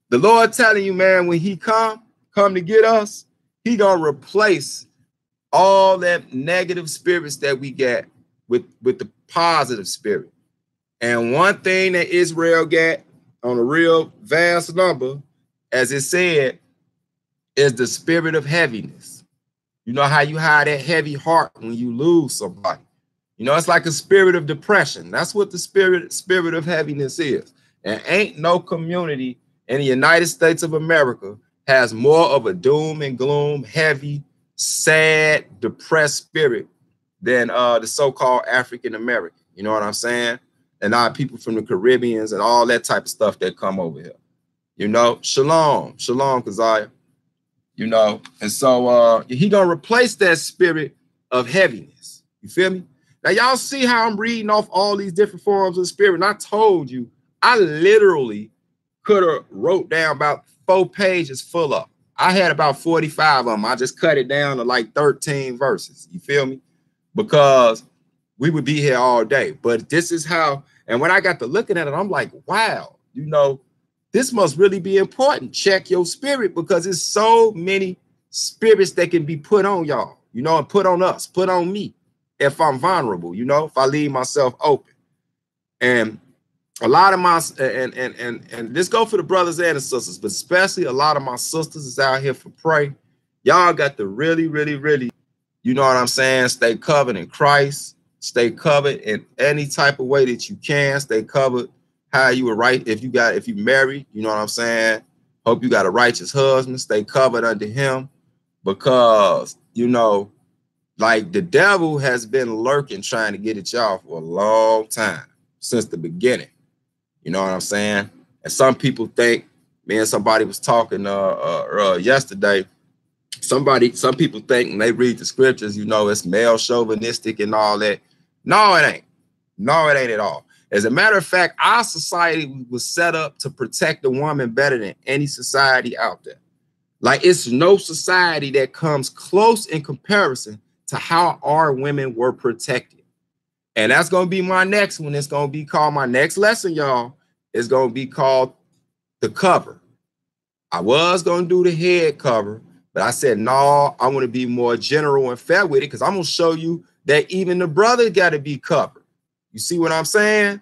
the Lord telling you, man, when he come to get us, he gonna replace all that negative spirits that we get with the positive spirit. And one thing that Israel got on a real vast number, as it said, is the spirit of heaviness. You know how you have that heavy heart when you lose somebody. You know, it's like a spirit of depression. That's what the spirit of heaviness is. And ain't no community in the United States of America has more of a doom and gloom, heavy, sad, depressed spirit than the so-called African American. You know what I'm saying? And our people from the Caribbeans and all that type of stuff that come over here. You know, shalom, Keziah. You know, and so he gonna replace that spirit of heaviness. You feel me? Now y'all see how I'm reading off all these different forms of the spirit. And I told you, I literally could have wrote down about 4 pages full of. I had about 45 of them. I just cut it down to like 13 verses. You feel me? Because we would be here all day. But this is how, and when I got to looking at it, I'm like, wow, you know, this must really be important. Check your spirit, because there's so many spirits that can be put on y'all, you know, and put on us, put on me if I'm vulnerable, you know, if I leave myself open. And a lot of my, and this go for the brothers and the sisters, but especially a lot of my sisters is out here for pray. Y'all got to really, really, really, you know what I'm saying, stay covered in Christ, stay covered in any type of way that you can, stay covered how you were right. If you married, you know what I'm saying, hope you got a righteous husband, stay covered under him, because, you know, like the devil has been lurking trying to get at y'all for a long time, since the beginning. You know what I'm saying? And some people think, me and somebody was talking yesterday, some people think when they read the scriptures, you know, it's male chauvinistic and all that. No, it ain't. No, it ain't at all. As a matter of fact, our society was set up to protect the woman better than any society out there. Like, it's no society that comes close in comparison to how our women were protected. And that's going to be my next one. It's going to be called, my next lesson, y'all, is going to be called the cover. I was going to do the head cover, but I said, no, I want to be more general and fair with it, because I'm going to show you that even the brother got to be covered. You see what I'm saying?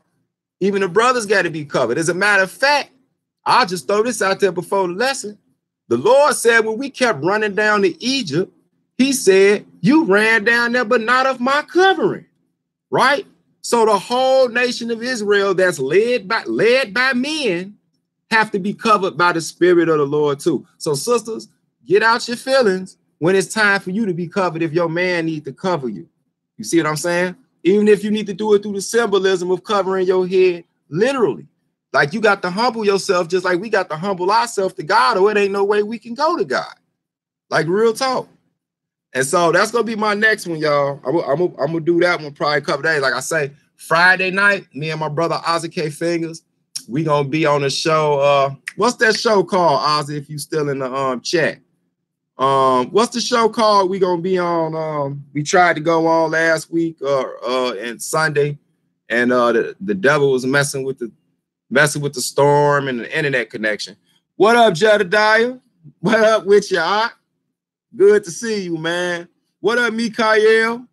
Even the brothers got to be covered. As a matter of fact, I'll just throw this out there before the lesson. The Lord said when we kept running down to Egypt, he said, you ran down there, but not of my covering, right? So the whole nation of Israel that's led by men have to be covered by the Spirit of the Lord too. So sisters, get out your feelings when it's time for you to be covered if your man needs to cover you. You see what I'm saying? Even if you need to do it through the symbolism of covering your head, literally. Like, you got to humble yourself just like we got to humble ourselves to God, or it ain't no way we can go to God. Like, real talk. And so that's going to be my next one, y'all. I'm going to do that one probably a couple days. Like I say, Friday night, me and my brother Ozzy K. Fingers, we going to be on the show. What's that show called, Ozzy, if you still in the chat? What's the show called we gonna be on? We tried to go on last week and Sunday, and the devil was messing with the storm and the internet connection. What up, Jedediah? What up with you? Good to see you, man. What up, Mikael?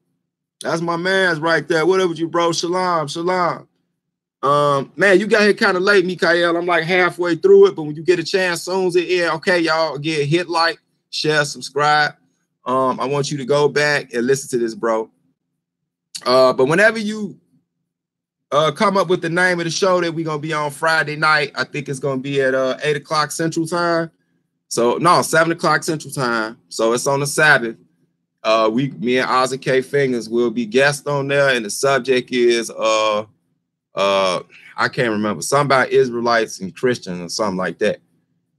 That's my man's right there. What up with you, bro? Shalom, shalom. Man, you got here kind of late, Mikael. I'm like halfway through it, but when you get a chance, soon as it is, okay, y'all, again, hit like, share, subscribe. I want you to go back and listen to this, bro. But whenever you come up with the name of the show that we're gonna be on Friday night, I think it's gonna be at 8 o'clock Central Time. So no, 7 o'clock Central Time. So it's on the Sabbath. Me and Ozzy K Fingers will be guests on there, and the subject is I can't remember, something about Israelites and Christians or something like that.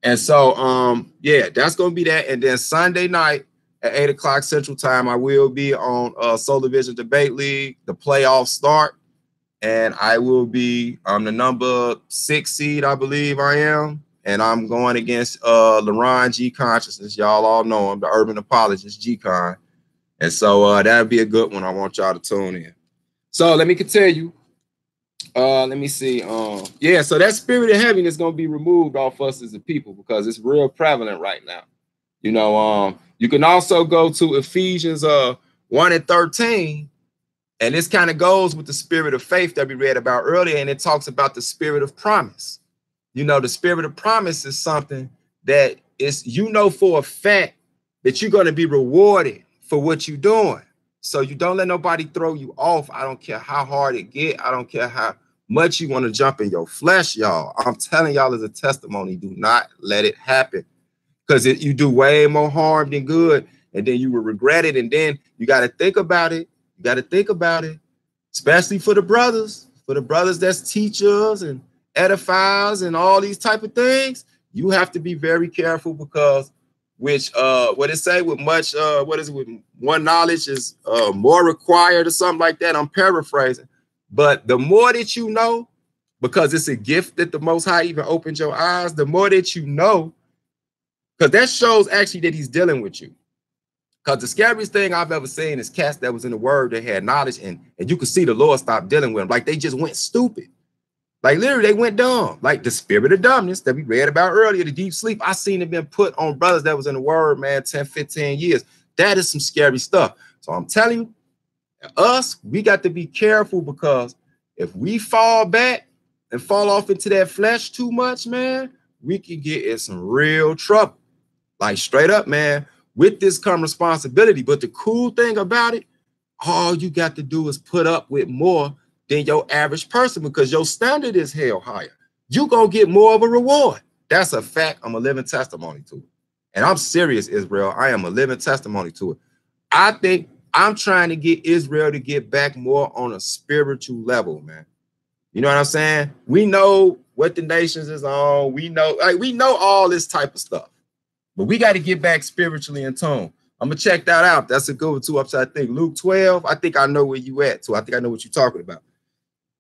And so yeah, that's gonna be that. And then Sunday night at 8 o'clock Central Time, I will be on Solar Vision Debate League. The playoffs start, and I will be the number 6 seed, I believe I am. And I'm going against LaRon G Consciousness. Y'all all know him, the urban apologist, G-Con. And so that'll be a good one. I want y'all to tune in. So let me continue. Let me see. Yeah, so that spirit of heaviness is going to be removed off us as a people because it's real prevalent right now. You know, you can also go to Ephesians 1:13, and this kind of goes with the spirit of faith that we read about earlier, and it talks about the spirit of promise. You know, the spirit of promise is something that is, you know, for a fact that you're going to be rewarded for what you're doing. So you don't let nobody throw you off. I don't care how hard it get. I don't care how much you want to jump in your flesh, y'all. I'm telling y'all as a testimony, do not let it happen, because you do way more harm than good, and then you will regret it. And then you got to think about it. You got to think about it, especially for the brothers that's teachers and edifiers and all these type of things. You have to be very careful, because what it say, with much what is it, with one knowledge is more required or something like that. I'm paraphrasing, but the more that you know, because it's a gift that the Most High even opened your eyes, the more that you know, because that shows actually that he's dealing with you. Because the scariest thing I've ever seen is cats that was in the word that had knowledge, and you could see the Lord stop dealing with them. Like they just went stupid. Like literally they went dumb. Like the spirit of dumbness that we read about earlier, the deep sleep, I seen it been put on brothers that was in the word, man, 10, 15 years. That is some scary stuff. So I'm telling you, us, we got to be careful, because if we fall back and fall off into that flesh too much, man, we can get in some real trouble. Like straight up, man, with this come responsibility. But the cool thing about it, all you got to do is put up with more than your average person, because your standard is held higher. You're going to get more of a reward. That's a fact. I'm a living testimony to it. And I'm serious, Israel. I am a living testimony to it. I think I'm trying to get Israel to get back more on a spiritual level, man. You know what I'm saying? We know what the nations is on. We know all this type of stuff. But we got to get back spiritually in tune. I'm going to check that out. That's a good one, too. Upside, I think Luke 12. I think I know where you at, too. I think I know what you're talking about.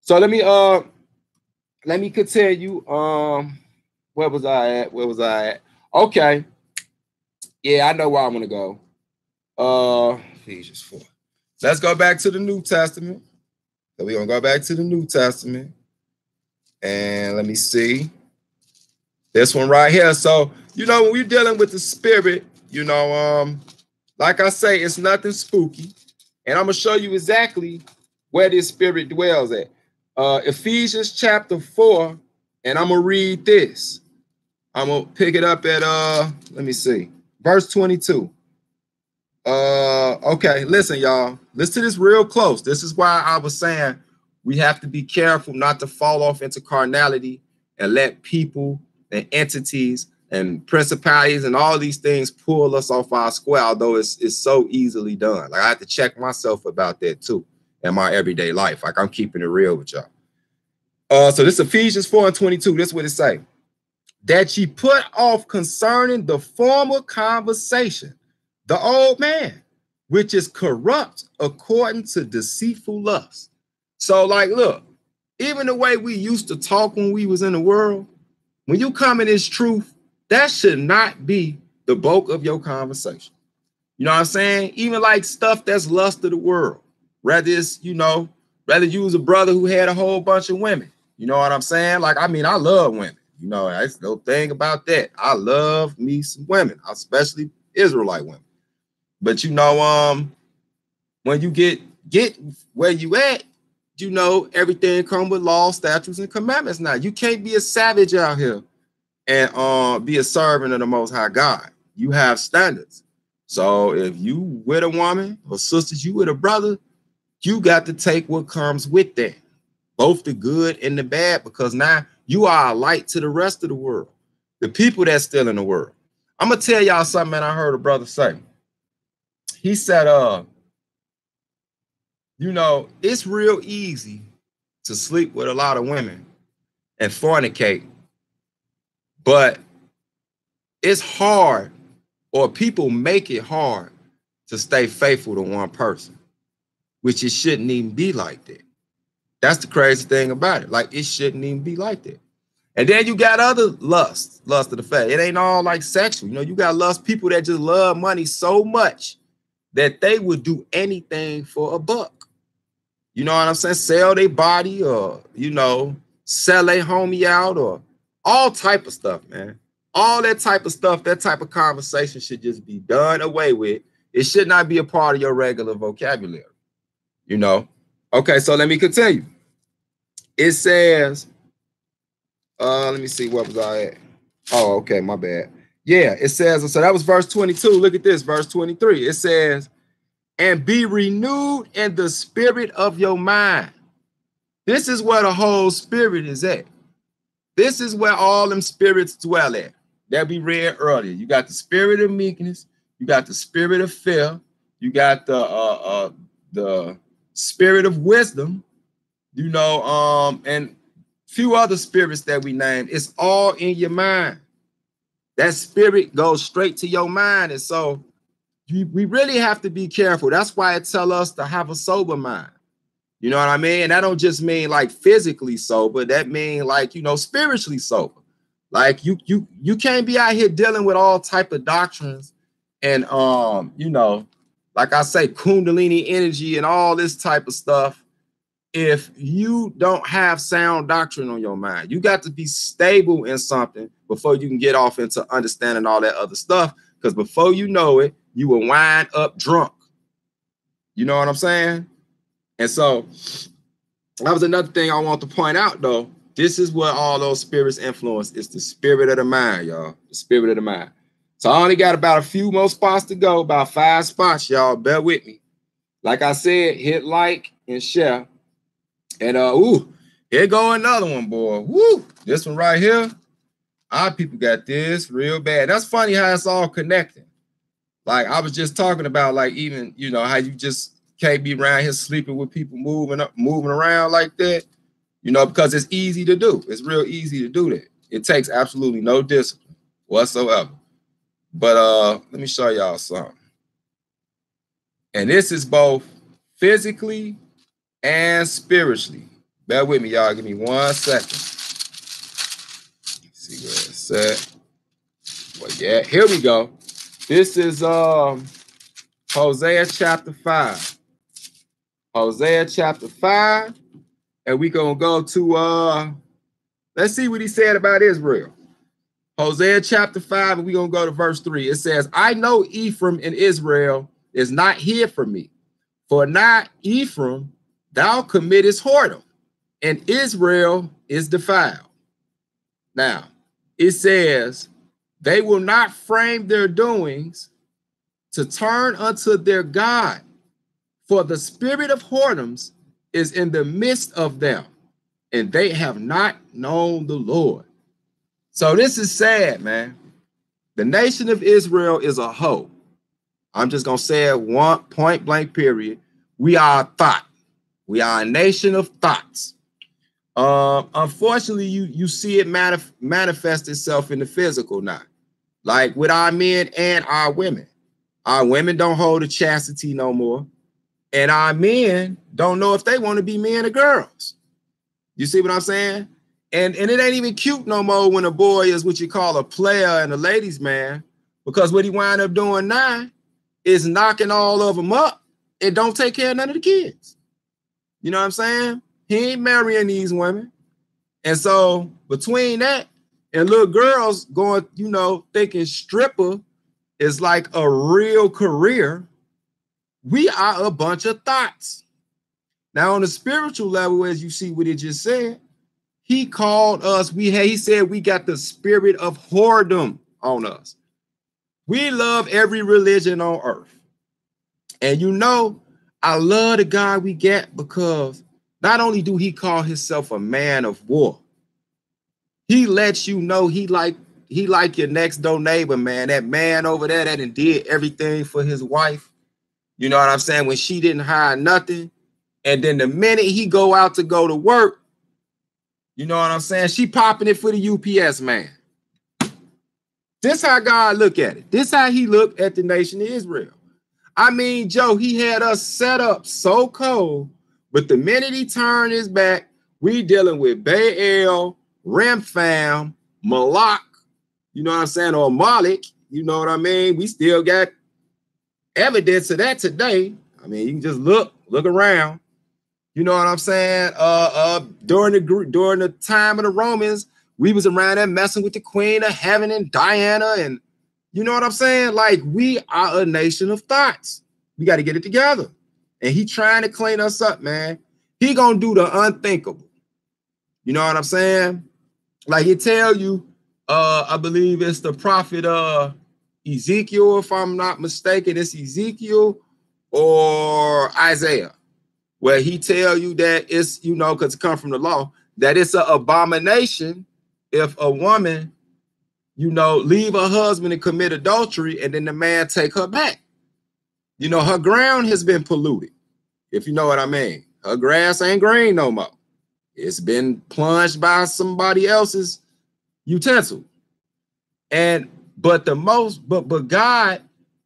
So let me continue. Where was I at? Okay. Yeah, I know where I'm going to go. Ephesians 4. Let's go back to the New Testament. So we're going to go back to the New Testament. And let me see. This one right here. So, you know, when we're dealing with the spirit, you know, like I say, it's nothing spooky. And I'm going to show you exactly where this spirit dwells at. Ephesians chapter 4, and I'm going to read this. I'm going to pick it up at, let me see, verse 22. Okay, listen, y'all. Listen to this real close. This is why I was saying we have to be careful not to fall off into carnality and let people and entities and principalities and all these things pull us off our square, although it's so easily done. Like I have to check myself about that too in my everyday life. Like I'm keeping it real with y'all. So this Ephesians 4:22, this is what it say. That ye put off concerning the former conversation, the old man, which is corrupt according to deceitful lust. So like, look, even the way we used to talk when we was in the world, when you come in this truth, that should not be the bulk of your conversation. You know what I'm saying? Even like stuff that's lust of the world. Rather it's, you know, rather you was a brother who had a whole bunch of women. You know what I'm saying? Like, I mean, I love women. You know, that's no thing about that. I love me some women, especially Israelite women. But you know, when you get get where you at, you know, everything come with laws, statutes, and commandments. Now, you can't be a savage out here and be a servant of the Most High God. You have standards. So if you with a woman, or sisters, you with a brother, you got to take what comes with that, both the good and the bad, because now you are a light to the rest of the world, the people that's still in the world. I'm gonna tell y'all something, man. I heard a brother say. He said, you know, it's real easy to sleep with a lot of women and fornicate, but it's hard, or people make it hard to stay faithful to one person, which it shouldn't even be like that. That's the crazy thing about it. Like, it shouldn't even be like that. And then you got other lust of the flesh. It ain't all like sexual. You know, you got lust people that just love money so much that they would do anything for a buck. You know what I'm saying? Sell their body, or, you know, sell a homie out, or all type of stuff, man. All that type of stuff, that type of conversation should just be done away with. It should not be a part of your regular vocabulary, you know? Okay, so let me continue. It says, let me see, what was I at? Oh, okay, my bad. Yeah, it says, so that was verse 22. Look at this, verse 23. It says, and be renewed in the spirit of your mind. This is where the whole spirit is at. This is where all them spirits dwell at. That we read earlier. You got the spirit of meekness. You got the spirit of fear. You got the spirit of wisdom. You know, and few other spirits that we named. It's all in your mind. That spirit goes straight to your mind, and so we really have to be careful. That's why it tells us to have a sober mind. You know what I mean? And that don't just mean like physically sober. That mean like, you know, spiritually sober. Like you can't be out here dealing with all type of doctrines and you know, like I say, Kundalini energy and all this type of stuff. If you don't have sound doctrine on your mind, you got to be stable in something before you can get off into understanding all that other stuff. Because before you know it, you will wind up drunk. You know what I'm saying? And so that was another thing I want to point out, though. This is what all those spirits influence. It's the spirit of the mind, y'all. The spirit of the mind. So I only got about a few more spots to go, about 5 spots, y'all. Bear with me. Like I said, hit like and share. And here go another one, boy. Woo! This one right here. Our people got this real bad. That's funny how it's all connected. Like I was just talking about, like, even, you know, how you just can't be around here sleeping with people moving around like that, you know, because it's easy to do. It's real easy to do that. It takes absolutely no discipline whatsoever. But let me show y'all something. And this is both physically and spiritually. Bear with me, y'all. Give me 1 second. Let's see where it's at. Well, yeah, here we go. This is Hosea chapter 5. Hosea chapter 5. And we're going to go to, let's see what he said about Israel. Hosea chapter 5, and we're going to go to verse 3. It says, I know Ephraim and Israel is not hid from me. For not Ephraim, thou committest whoredom, and Israel is defiled. Now, it says, they will not frame their doings to turn unto their God, for the spirit of whoredoms is in the midst of them, and they have not known the Lord. So this is sad, man. The nation of Israel is a hoe. I'm just going to say it one point blank period. We are a thought. We are a nation of thoughts. Unfortunately, you see it manifest itself in the physical now. Like with our men and our women. Our women don't hold a chastity no more. And our men don't know if they want to be men or girls. You see what I'm saying? And it ain't even cute no more when a boy is what you call a player and a ladies' man, because what he wind up doing now is knocking all of them up and don't take care of none of the kids. You know what I'm saying? He ain't marrying these women. And so between that and little girls going, you know, thinking stripper is like a real career, we are a bunch of thoughts. Now, on the spiritual level, as you see what it just said, he called us, he said we got the spirit of whoredom on us. We love every religion on earth. And you know, I love the God we get because not only do he call himself a man of war, he lets you know he like your next door neighbor, man. That man over there that did everything for his wife. You know what I'm saying? When she didn't hide nothing. And then the minute he go out to go to work, you know what I'm saying? She popping it for the UPS man. This how God look at it. This how he looked at the nation of Israel. I mean, Joe, he had us set up so cold, but the minute he turned his back, we dealing with Baal, Remphan, Malak, you know what I'm saying, or Malik, you know what I mean? We still got evidence of that today. I mean, you can just look around. You know what I'm saying? During the time of the Romans, we was around there messing with the Queen of Heaven and Diana, and you know what I'm saying? Like, we are a nation of thoughts. We got to get it together. And he trying to clean us up, man. He gonna do the unthinkable. You know what I'm saying? Like he tell you, I believe it's the prophet Ezekiel, if I'm not mistaken, it's Ezekiel or Isaiah, where he tell you that it's, you know, because it comes from the law, that it's an abomination if a woman, you know, leave her husband and commit adultery and then the man take her back. You know, her ground has been polluted, if you know what I mean. Her grass ain't green no more. It's been plunged by somebody else's utensil. But God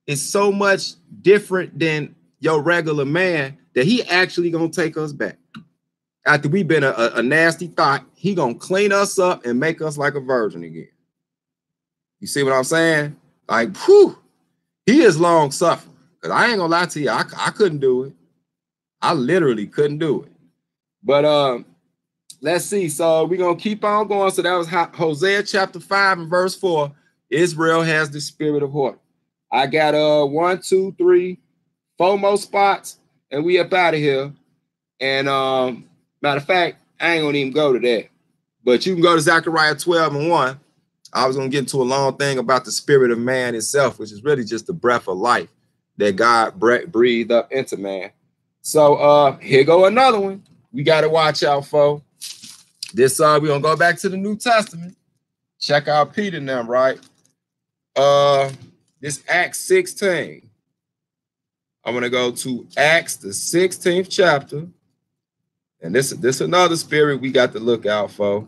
is so much different than your regular man that he actually gonna take us back. After we've been a nasty thought, he gonna clean us up and make us like a virgin again. You see what I'm saying? Like, whew, he is long suffering. Because I ain't gonna lie to you, I couldn't do it. I literally couldn't do it. But let's see. So we're gonna keep on going. So that was Hosea chapter 5 and verse 4. Israel has the spirit of whoredom. I got 1, 2, 3, 4 more spots, and we up out of here. And matter of fact, I ain't gonna even go to that. But you can go to Zechariah 12 and 1. I was gonna get into a long thing about the spirit of man itself, which is really just the breath of life that God breathed up into man. So here go another one. We gotta watch out for. This we're gonna go back to the New Testament. Check out Peter and them, right? This Acts 16. I'm gonna go to Acts, the 16th chapter. And this another spirit we got to look out for,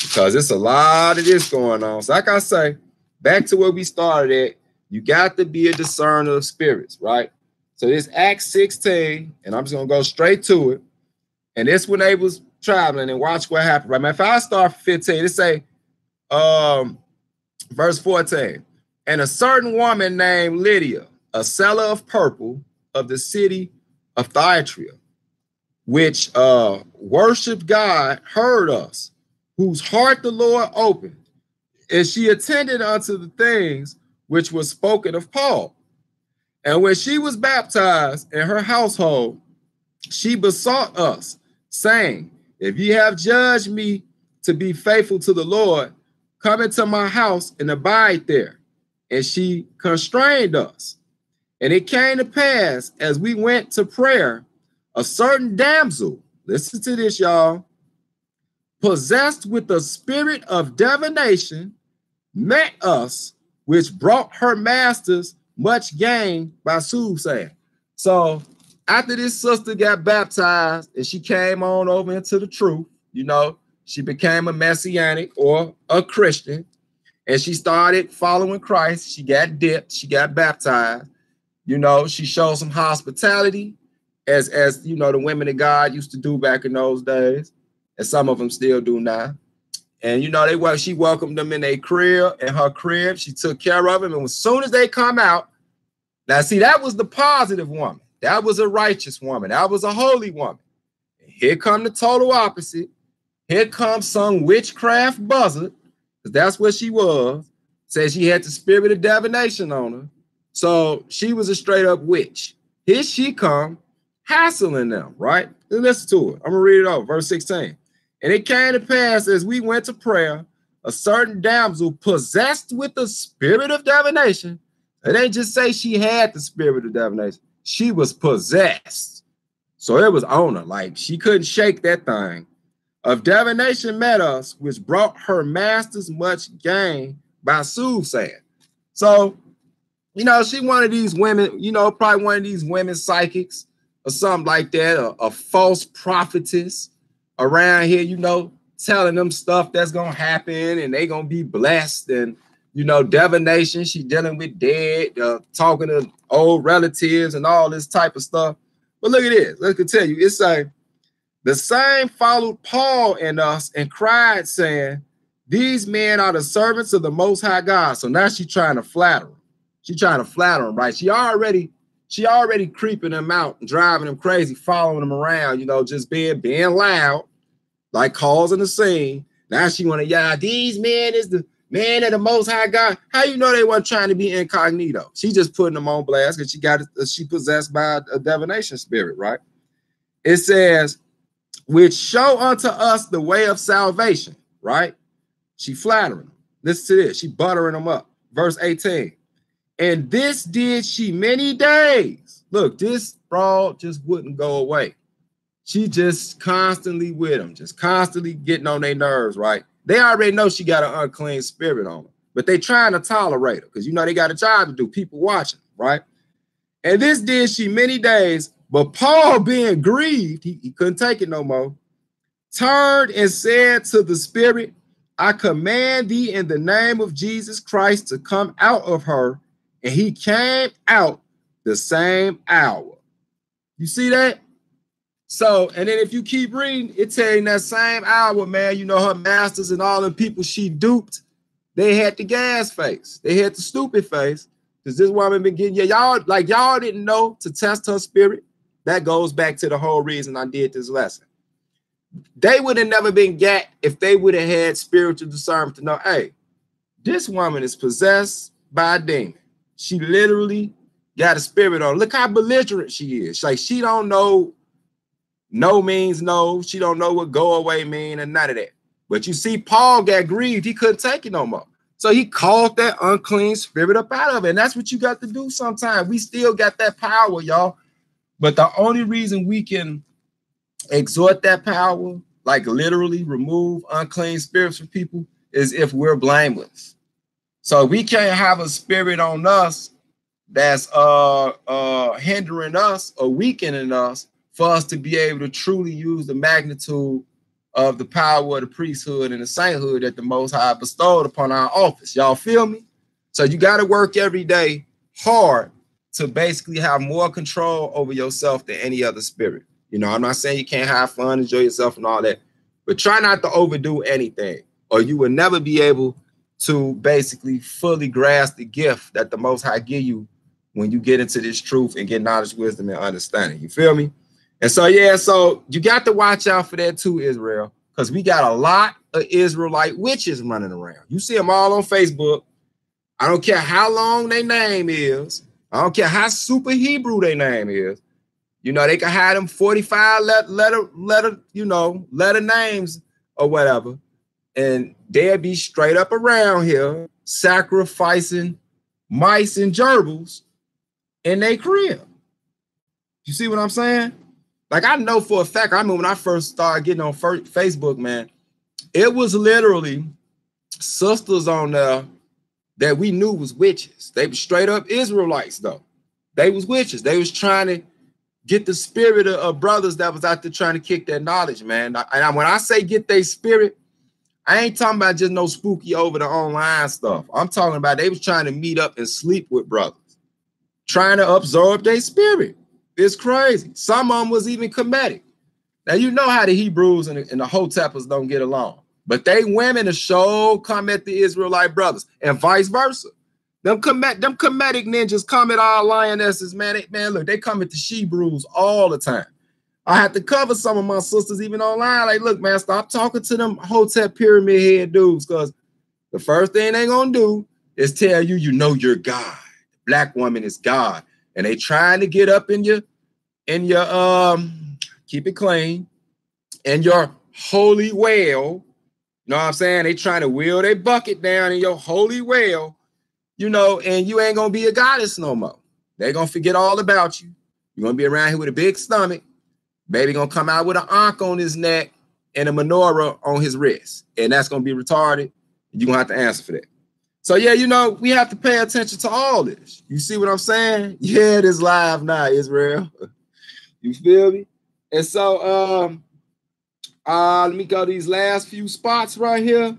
because it's a lot of this going on. So like I say, back to where we started at, you got to be a discerner of spirits, right? So this Acts 16, and I'm just gonna go straight to it. And this when they was traveling, and watch what happened, right? Man, if I start 15, it say verse 14. And a certain woman named Lydia, a seller of purple of the city of Thyatira, which worshiped God, heard us, whose heart the Lord opened, and she attended unto the things which were spoken of Paul. And when she was baptized in her household, she besought us, saying, if ye have judged me to be faithful to the Lord, come into my house and abide there. And she constrained us. And it came to pass, as we went to prayer, a certain damsel, listen to this, y'all, possessed with the spirit of divination, met us, which brought her masters much gain by soothsaying. So after this sister got baptized and she came on over into the truth, you know, she became a Messianic or a Christian, and she started following Christ. She got dipped, she got baptized. You know, she showed some hospitality, as you know, the women of God used to do back in those days, and some of them still do now. And you know, she welcomed them in her crib. She took care of them, and as soon as they come out, now see, that was the positive woman. That was a righteous woman. That was a holy woman. And here come the total opposite. Here comes some witchcraft buzzard, because that's what she was. Said she had the spirit of divination on her. So she was a straight up witch. Here she come, hassling them, right? Listen to it. I'm gonna read it over, verse 16. And it came to pass as we went to prayer, a certain damsel possessed with the spirit of divination. It ain't just say she had the spirit of divination. She was possessed. So it was on her. Like she couldn't shake that thing. Of divination met us, which brought her masters much gain by soothsaying. So, you know, she one of these women, you know, probably one of these women psychics or something like that, a false prophetess around here, you know, telling them stuff that's gonna happen and they gonna be blessed. And you know, divination, she dealing with dead, talking to old relatives and all this type of stuff. But look at this. Let me tell you, it's like the same followed Paul and us and cried, saying, these men are the servants of the Most High God. So now she's trying to flatter him. She's trying to flatter him, right? She already creeping him out and driving him crazy, following him around, you know, just being loud, like causing a scene. Now she want to, yeah, these men is the man of the Most High God. How you know they weren't trying to be incognito? She just putting them on blast because she possessed by a divination spirit, right? It says, which show unto us the way of salvation, right? She flattering them. Listen to this. She buttering them up. Verse 18. And this did she many days. Look, this fraud just wouldn't go away. She just constantly with them, just constantly getting on their nerves, right? They already know she got an unclean spirit on her, but they trying to tolerate her because, you know, they got a job to do, people watching, right? And this did she many days, but Paul being grieved, he couldn't take it no more, turned and said to the spirit, I command thee in the name of Jesus Christ to come out of her. And he came out the same hour. You see that? So, and then if you keep reading, it tell you in that same hour, man, you know, her masters and all the people she duped, they had the gas face. They had the stupid face. Because this woman been getting, y'all didn't know to test her spirit. That goes back to the whole reason I did this lesson. They would have never been got if they would have had spiritual discernment to know, hey, this woman is possessed by a demon. She literally got a spirit on her. Look how belligerent she is. Like she don't know no means no. She don't know what go away mean and none of that. But you see, Paul got grieved. He couldn't take it no more. So he called that unclean spirit up out of it. And that's what you got to do sometimes. We still got that power, y'all. But the only reason we can exhort that power, like literally remove unclean spirits from people, is if we're blameless. So we can't have a spirit on us that's hindering us or weakening us for us to be able to truly use the magnitude of the power of the priesthood and the sainthood that the Most High bestowed upon our office. Y'all feel me? So you got to work every day hard to basically have more control over yourself than any other spirit. You know, I'm not saying you can't have fun, enjoy yourself and all that, but try not to overdo anything, or you will never be able to basically fully grasp the gift that the Most High give you when you get into this truth and get knowledge, wisdom, and understanding. You feel me? And so, yeah, so you got to watch out for that too, Israel, because we got a lot of Israelite witches running around. You see them all on Facebook. I don't care how long their name is. I don't care how super Hebrew their name is. You know, they can hide them 45 letter names or whatever. And they'll be straight up around here sacrificing mice and gerbils in their crib. You see what I'm saying? Like, I know for a fact, I remember when I first started getting on Facebook, man, it was literally sisters on there that we knew was witches. They were straight up Israelites, though. They was witches. They was trying to get the spirit of brothers that was out there trying to kick their knowledge, man. And when I say get their spirit, I ain't talking about just no spooky over the online stuff. I'm talking about they was trying to meet up and sleep with brothers, trying to absorb their spirit. It's crazy. Some of them was even comedic. Now, you know how the Hebrews and the Hoteppers don't get along, but they women to show come at the Israelite brothers and vice versa. Them comedic ninjas come at our lionesses, man. Look, they come at the Shebrews all the time. I have to cover some of my sisters even online. Like, look, man, stop talking to them Hotep pyramid head dudes, because the first thing they gonna do is tell you, you know, you're God. The black woman is God. And they trying to get up in in your keep it clean, in your holy well. You know what I'm saying? They trying to wheel their bucket down in your holy well, you know, and you ain't gonna be a goddess no more. They're gonna forget all about you. You're gonna be around here with a big stomach. Baby gonna come out with an ankh on his neck and a menorah on his wrist, and that's gonna be retarded. You're gonna have to answer for that. So yeah, you know, we have to pay attention to all this. You see what I'm saying? Yeah, it is live now, Israel. You feel me? And so let me go to these last few spots right here.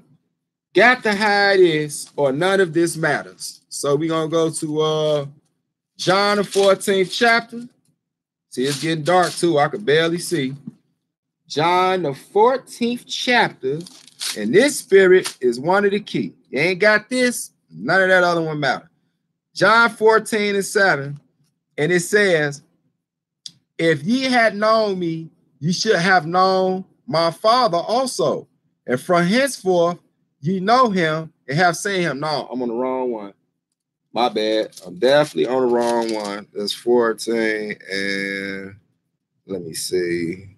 Got to hide this, or none of this matters. So we're gonna go to John the 14th chapter. See, it's getting dark too. I could barely see. John the 14th chapter, and this spirit is one of the key. You ain't got this, none of that other one matter. John 14:7, and it says, if ye had known me, you should have known my Father also. And from henceforth, ye know him and have seen him. No, I'm on the wrong one. My bad. I'm definitely on the wrong one. That's 14, and let me see.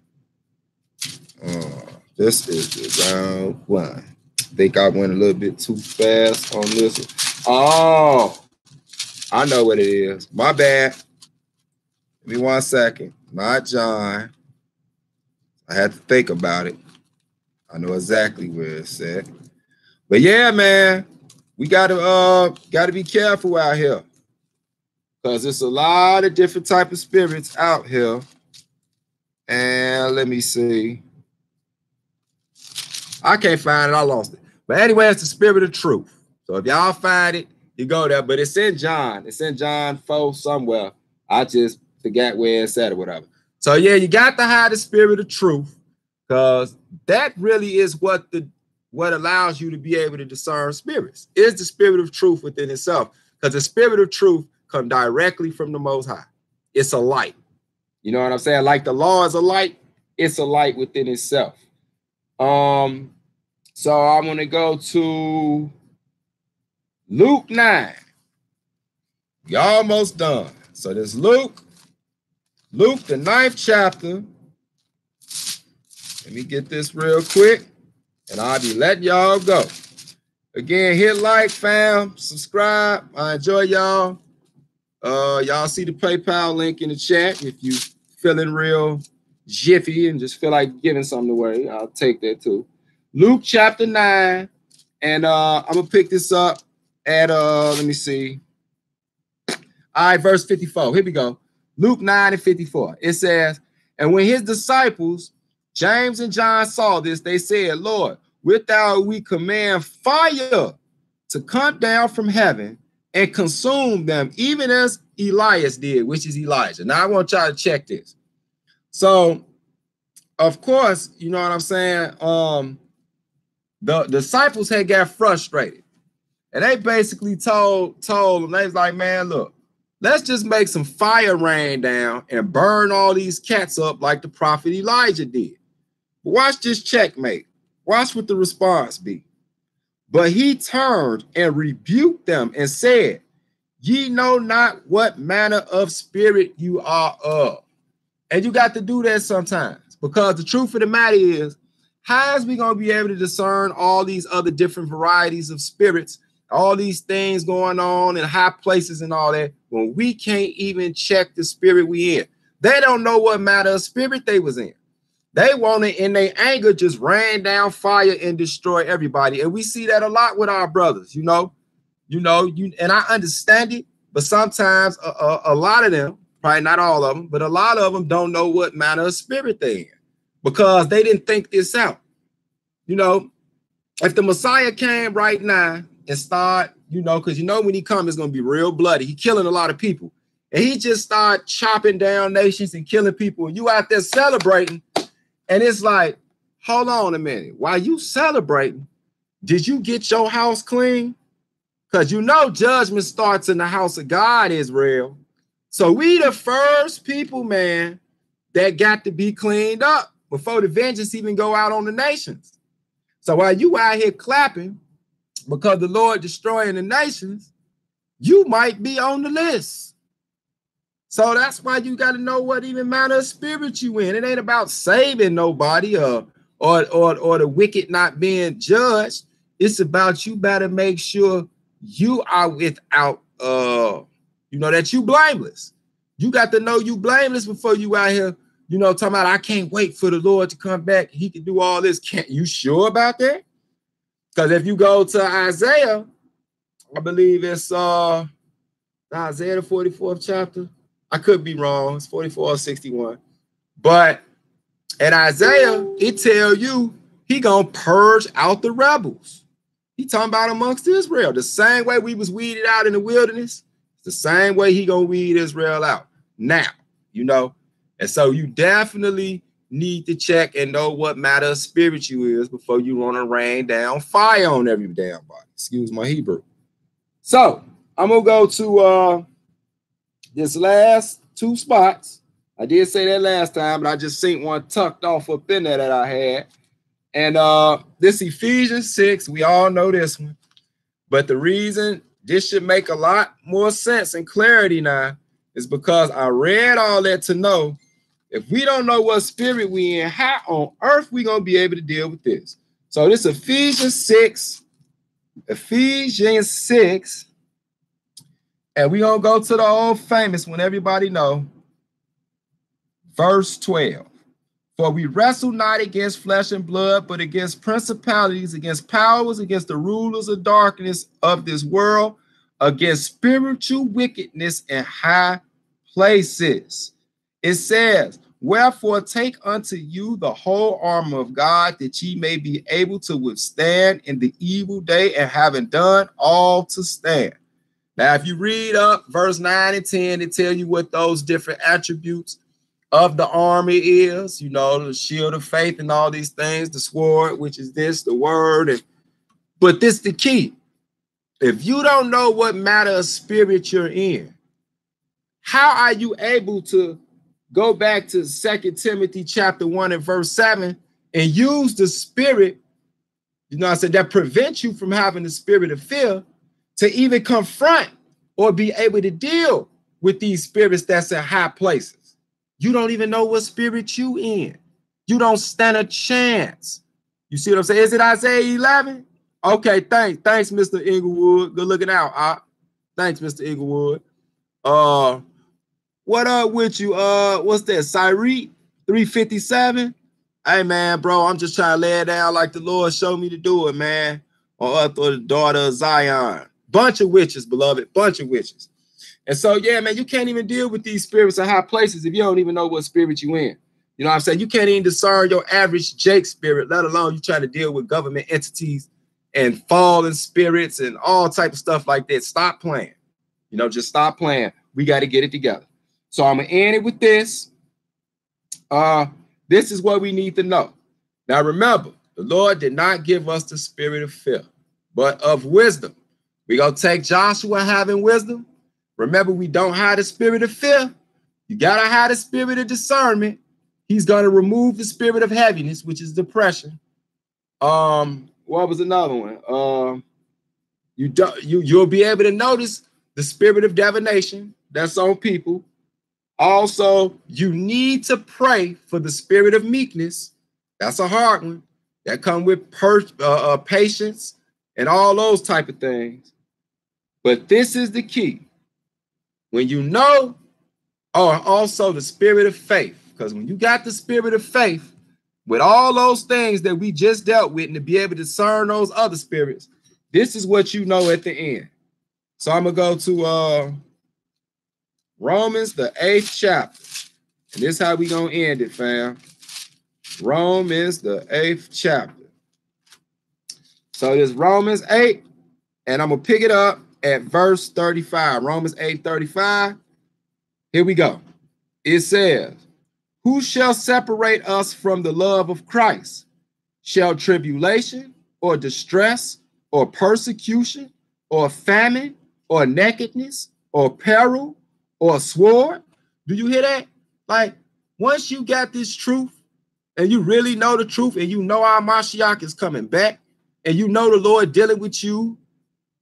This is the round one. I think I went a little bit too fast on this one. Oh, I know what it is. My bad. Give me 1 second. Not John. I had to think about it. I know exactly where it's at. But yeah, man, we gotta be careful out here, because there's a lot of different type of spirits out here. And let me see. I can't find it. I lost it. But anyway, it's the spirit of truth. So if y'all find it, you go there. But it's in John. It's in John 4 somewhere. I just forgot where it's at or whatever. So yeah, you got to hide the spirit of truth, because that really is what allows you to be able to discern spirits. Is the spirit of truth within itself, because the spirit of truth comes directly from the Most High. It's a light. You know what I'm saying? Like the law is a light, it's a light within itself. So I'm going to go to Luke 9. We almost done. So there's Luke the 9th chapter. Let me get this real quick, and I'll be letting y'all go. Again, hit like, fam, subscribe. I enjoy y'all. Y'all see the PayPal link in the chat. If you feeling real jiffy and just feel like giving something away, I'll take that too. Luke chapter 9, and I'm gonna pick this up at let me see. All right, verse 54. Here we go. Luke 9:54. It says, and when his disciples, James and John, saw this, they said, Lord, wilt thou we command fire to come down from heaven and consume them, even as Elias did, which is Elijah. Now I want y'all to check this. So, of course, you know what I'm saying? The disciples had got frustrated, and they basically told them, they was like, man, look, let's just make some fire rain down and burn all these cats up like the prophet Elijah did. But watch this checkmate. Watch what the response be. But he turned and rebuked them and said, ye know not what manner of spirit you are of. And you got to do that sometimes, because the truth of the matter is, how is we going to be able to discern all these other different varieties of spirits, all these things going on in high places and all that, when we can't even check the spirit we in? They don't know what matter of spirit they was in. They wanted, in their anger, just rain down fire and destroy everybody. And we see that a lot with our brothers, and I understand it, but sometimes a lot of them, probably not all of them, but a lot of them don't know what manner of spirit they're in, because they didn't think this out. If the Messiah came right now and start, because when he comes, it's going to be real bloody. He's killing a lot of people. And he just start chopping down nations and killing people. And you out there celebrating. And it's like, hold on a minute. While you celebrating, did you get your house clean? Because judgment starts in the house of God, Israel. So we the first people, man, that got to be cleaned up before the vengeance even go out on the nations. So while you out here clapping because the Lord destroying the nations, you might be on the list. So that's why you got to know what even manner of spirit you in. It ain't about saving nobody or the wicked not being judged. It's about you better make sure you are without that you blameless. You got to know you blameless before you out here, talking about I can't wait for the Lord to come back. He can do all this. Can't you sure about that? Because if you go to Isaiah, I believe it's Isaiah the 44th chapter. I could be wrong. It's 44 or 61. But in Isaiah, it tell you he gonna purge out the rebels. He talking about amongst Israel. The same way we was weeded out in the wilderness, the same way he gonna weed Israel out now, And so you definitely need to check and know what matter of spirit you is before you want to rain down fire on every damn body. Excuse my Hebrew. So I'm gonna go to this last two spots. I did say that last time, but I just seen one tucked off up in there that I had. And this Ephesians 6, we all know this one. But the reason this should make a lot more sense and clarity now is because I read all that to know if we don't know what spirit we in, how on earth we gonna be able to deal with this? So this Ephesians 6, and we gonna go to the old famous one everybody know. Verse 12. For we wrestle not against flesh and blood, but against principalities, against powers, against the rulers of darkness of this world, against spiritual wickedness in high places. It says, wherefore take unto you the whole armor of God, that ye may be able to withstand in the evil day, and having done all to stand. Now, if you read up verse 9 and 10, it tell you what those different attributes of the army is, the shield of faith and all these things, the sword, which is this, the word. But this the key. If you don't know what matter of spirit you're in, how are you able to go back to 2 Timothy chapter 1 and verse 7 and use the spirit, that prevents you from having the spirit of fear to even confront or be able to deal with these spirits that's in high places? You don't even know what spirit you in. You don't stand a chance. You see what I'm saying? Is it Isaiah 11? Okay, thanks, Mr. Inglewood. Good looking out. Thanks, Mr. Inglewood. What up with you? What's that? Cyrete 357? Hey, man, bro, I'm just trying to lay it down like the Lord showed me to do it, man. Or the daughter of Zion. Bunch of witches, beloved. Bunch of witches. And so, yeah, man, you can't even deal with these spirits in high places if you don't even know what spirit you in. You know what I'm saying? You can't even discern your average Jake spirit, let alone you trying to deal with government entities and fallen spirits and all type of stuff like that. Stop playing. Just stop playing. We got to get it together. So I'm going to end it with this. This is what we need to know. Now, remember, the Lord did not give us the spirit of fear, but of wisdom. We're going to take Joshua having wisdom. Remember, we don't have the spirit of fear. You got to have the spirit of discernment. He's going to remove the spirit of heaviness, which is depression. What was another one? You'll be able to notice the spirit of divination that's on people. Also, you need to pray for the spirit of meekness. That's a hard one. That comes with patience and all those type of things. But this is the key. When you know, or also the spirit of faith, because when you got the spirit of faith, with all those things that we just dealt with, and to be able to discern those other spirits, this is what you know at the end. So I'm going to go to Romans, the 8th chapter. And this is how we going to end it, fam. Romans, the 8th chapter. So this Romans 8, and I'm going to pick it up at verse 35. Romans 8:35. Here we go. It says, who shall separate us from the love of Christ? Shall tribulation or distress or persecution or famine or nakedness or peril or sword? Do you hear that? Like, once you got this truth and you really know the truth and you know our Mashiach is coming back and you know the Lord dealing with you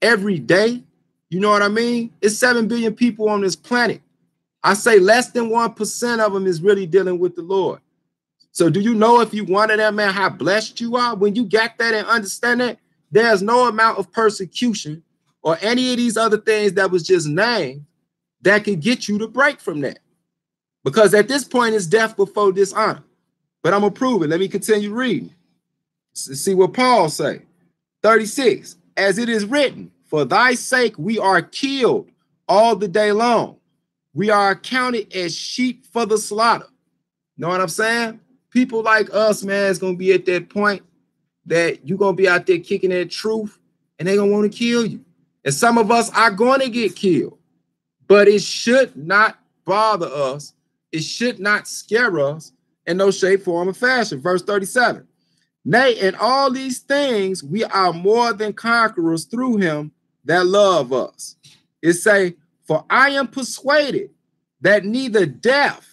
every day, you know what I mean? It's 7 billion people on this planet. I say less than 1% of them is really dealing with the Lord. So do you know, if you one of them, man, how blessed you are when you got that and understand that there's no amount of persecution or any of these other things that was just named that could get you to break from that? Because at this point, it's death before dishonor. But I'm going to prove it. Let me continue reading. See what Paul say. 36, as it is written, for thy sake we are killed all the day long. We are accounted as sheep for the slaughter. Know what I'm saying? People like us, man, is going to be at that point that you're going to be out there kicking that truth and they're going to want to kill you. And some of us are going to get killed, but it should not bother us. It should not scare us in no shape, form, or fashion. Verse 37. Nay, in all these things, we are more than conquerors through him that love us. It say, for I am persuaded that neither death,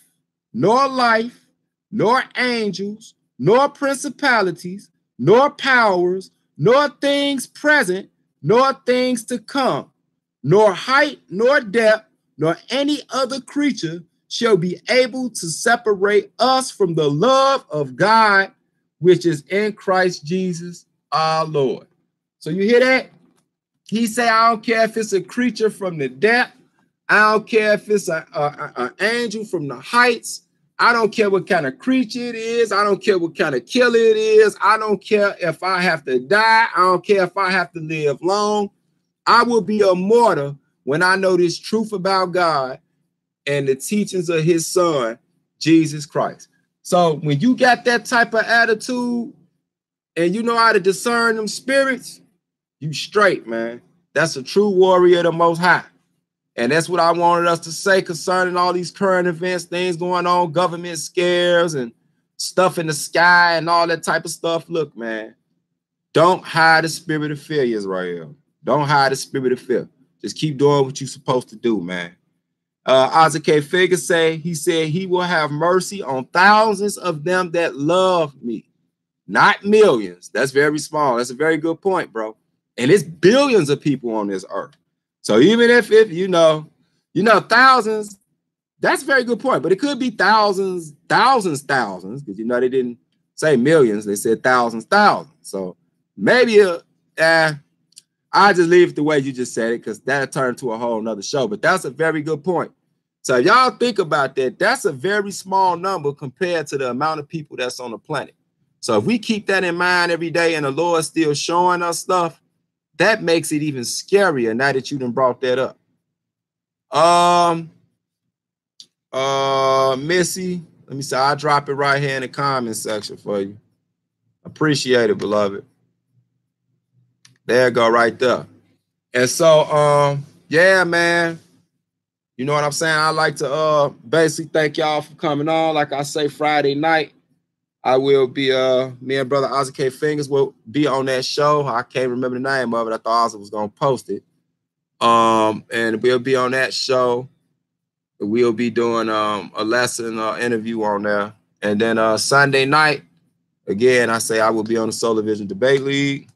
nor life, nor angels, nor principalities, nor powers, nor things present, nor things to come, nor height, nor depth, nor any other creature shall be able to separate us from the love of God, which is in Christ Jesus our Lord. So you hear that? He say, I don't care if it's a creature from the depth. I don't care if it's an angel from the heights. I don't care what kind of creature it is. I don't care what kind of killer it is. I don't care if I have to die. I don't care if I have to live long. I will be a martyr when I know this truth about God and the teachings of his son, Jesus Christ. So when you got that type of attitude and you know how to discern them spirits, you straight, man. That's a true warrior of the Most High. And that's what I wanted us to say concerning all these current events, things going on, government scares and stuff in the sky and all that type of stuff. Look, man, don't hide the spirit of fear, Israel. Don't hide the spirit of fear. Just keep doing what you're supposed to do, man. Isaac K. Figure he said he will have mercy on thousands of them that love me, not millions. That's very small. That's a very good point, bro. And it's billions of people on this earth. So even if you know, thousands, that's a very good point. But it could be thousands, because you know they didn't say millions, they said thousands. So maybe I just leave it the way you just said it, because that'll turn to a whole nother show. But that's a very good point. So y'all think about that. That's a very small number compared to the amount of people that's on the planet. So if we keep that in mind every day and the Lord's still showing us stuff, that makes it even scarier now that you done brought that up. Missy, let me say, I'll drop it right here in the comment section for you. Appreciate it, beloved. There you go, right there. And so, yeah, man, you know what I'm saying? I'd like to basically thank y'all for coming on. Like I say, Friday night, I will be, me and brother Isaac K. Fingers will be on that show. I can't remember the name of it. I thought Isaac was going to post it. And we'll be on that show. We'll be doing a lesson interview on there. And then Sunday night, again, I say I will be on the Solar Vision Debate League.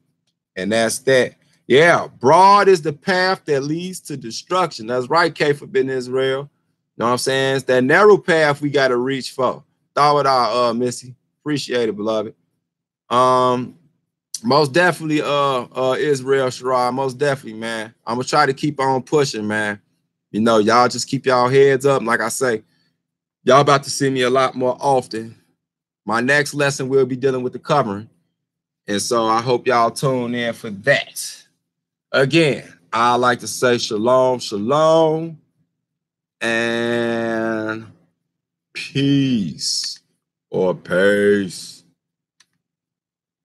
And that's that. Yeah, broad is the path that leads to destruction. That's right, K for Business Israel. Know what I'm saying? It's that narrow path we got to reach for. Thought it out, Missy. Appreciate it, beloved. Most definitely, Israel Shirai, most definitely, man. I'm gonna try to keep on pushing, man. You know, y'all just keep y'all heads up. Like I say, y'all about to see me a lot more often. My next lesson will be dealing with the covering. And so I hope y'all tune in for that. Again, I like to say shalom, shalom, and peace or peace.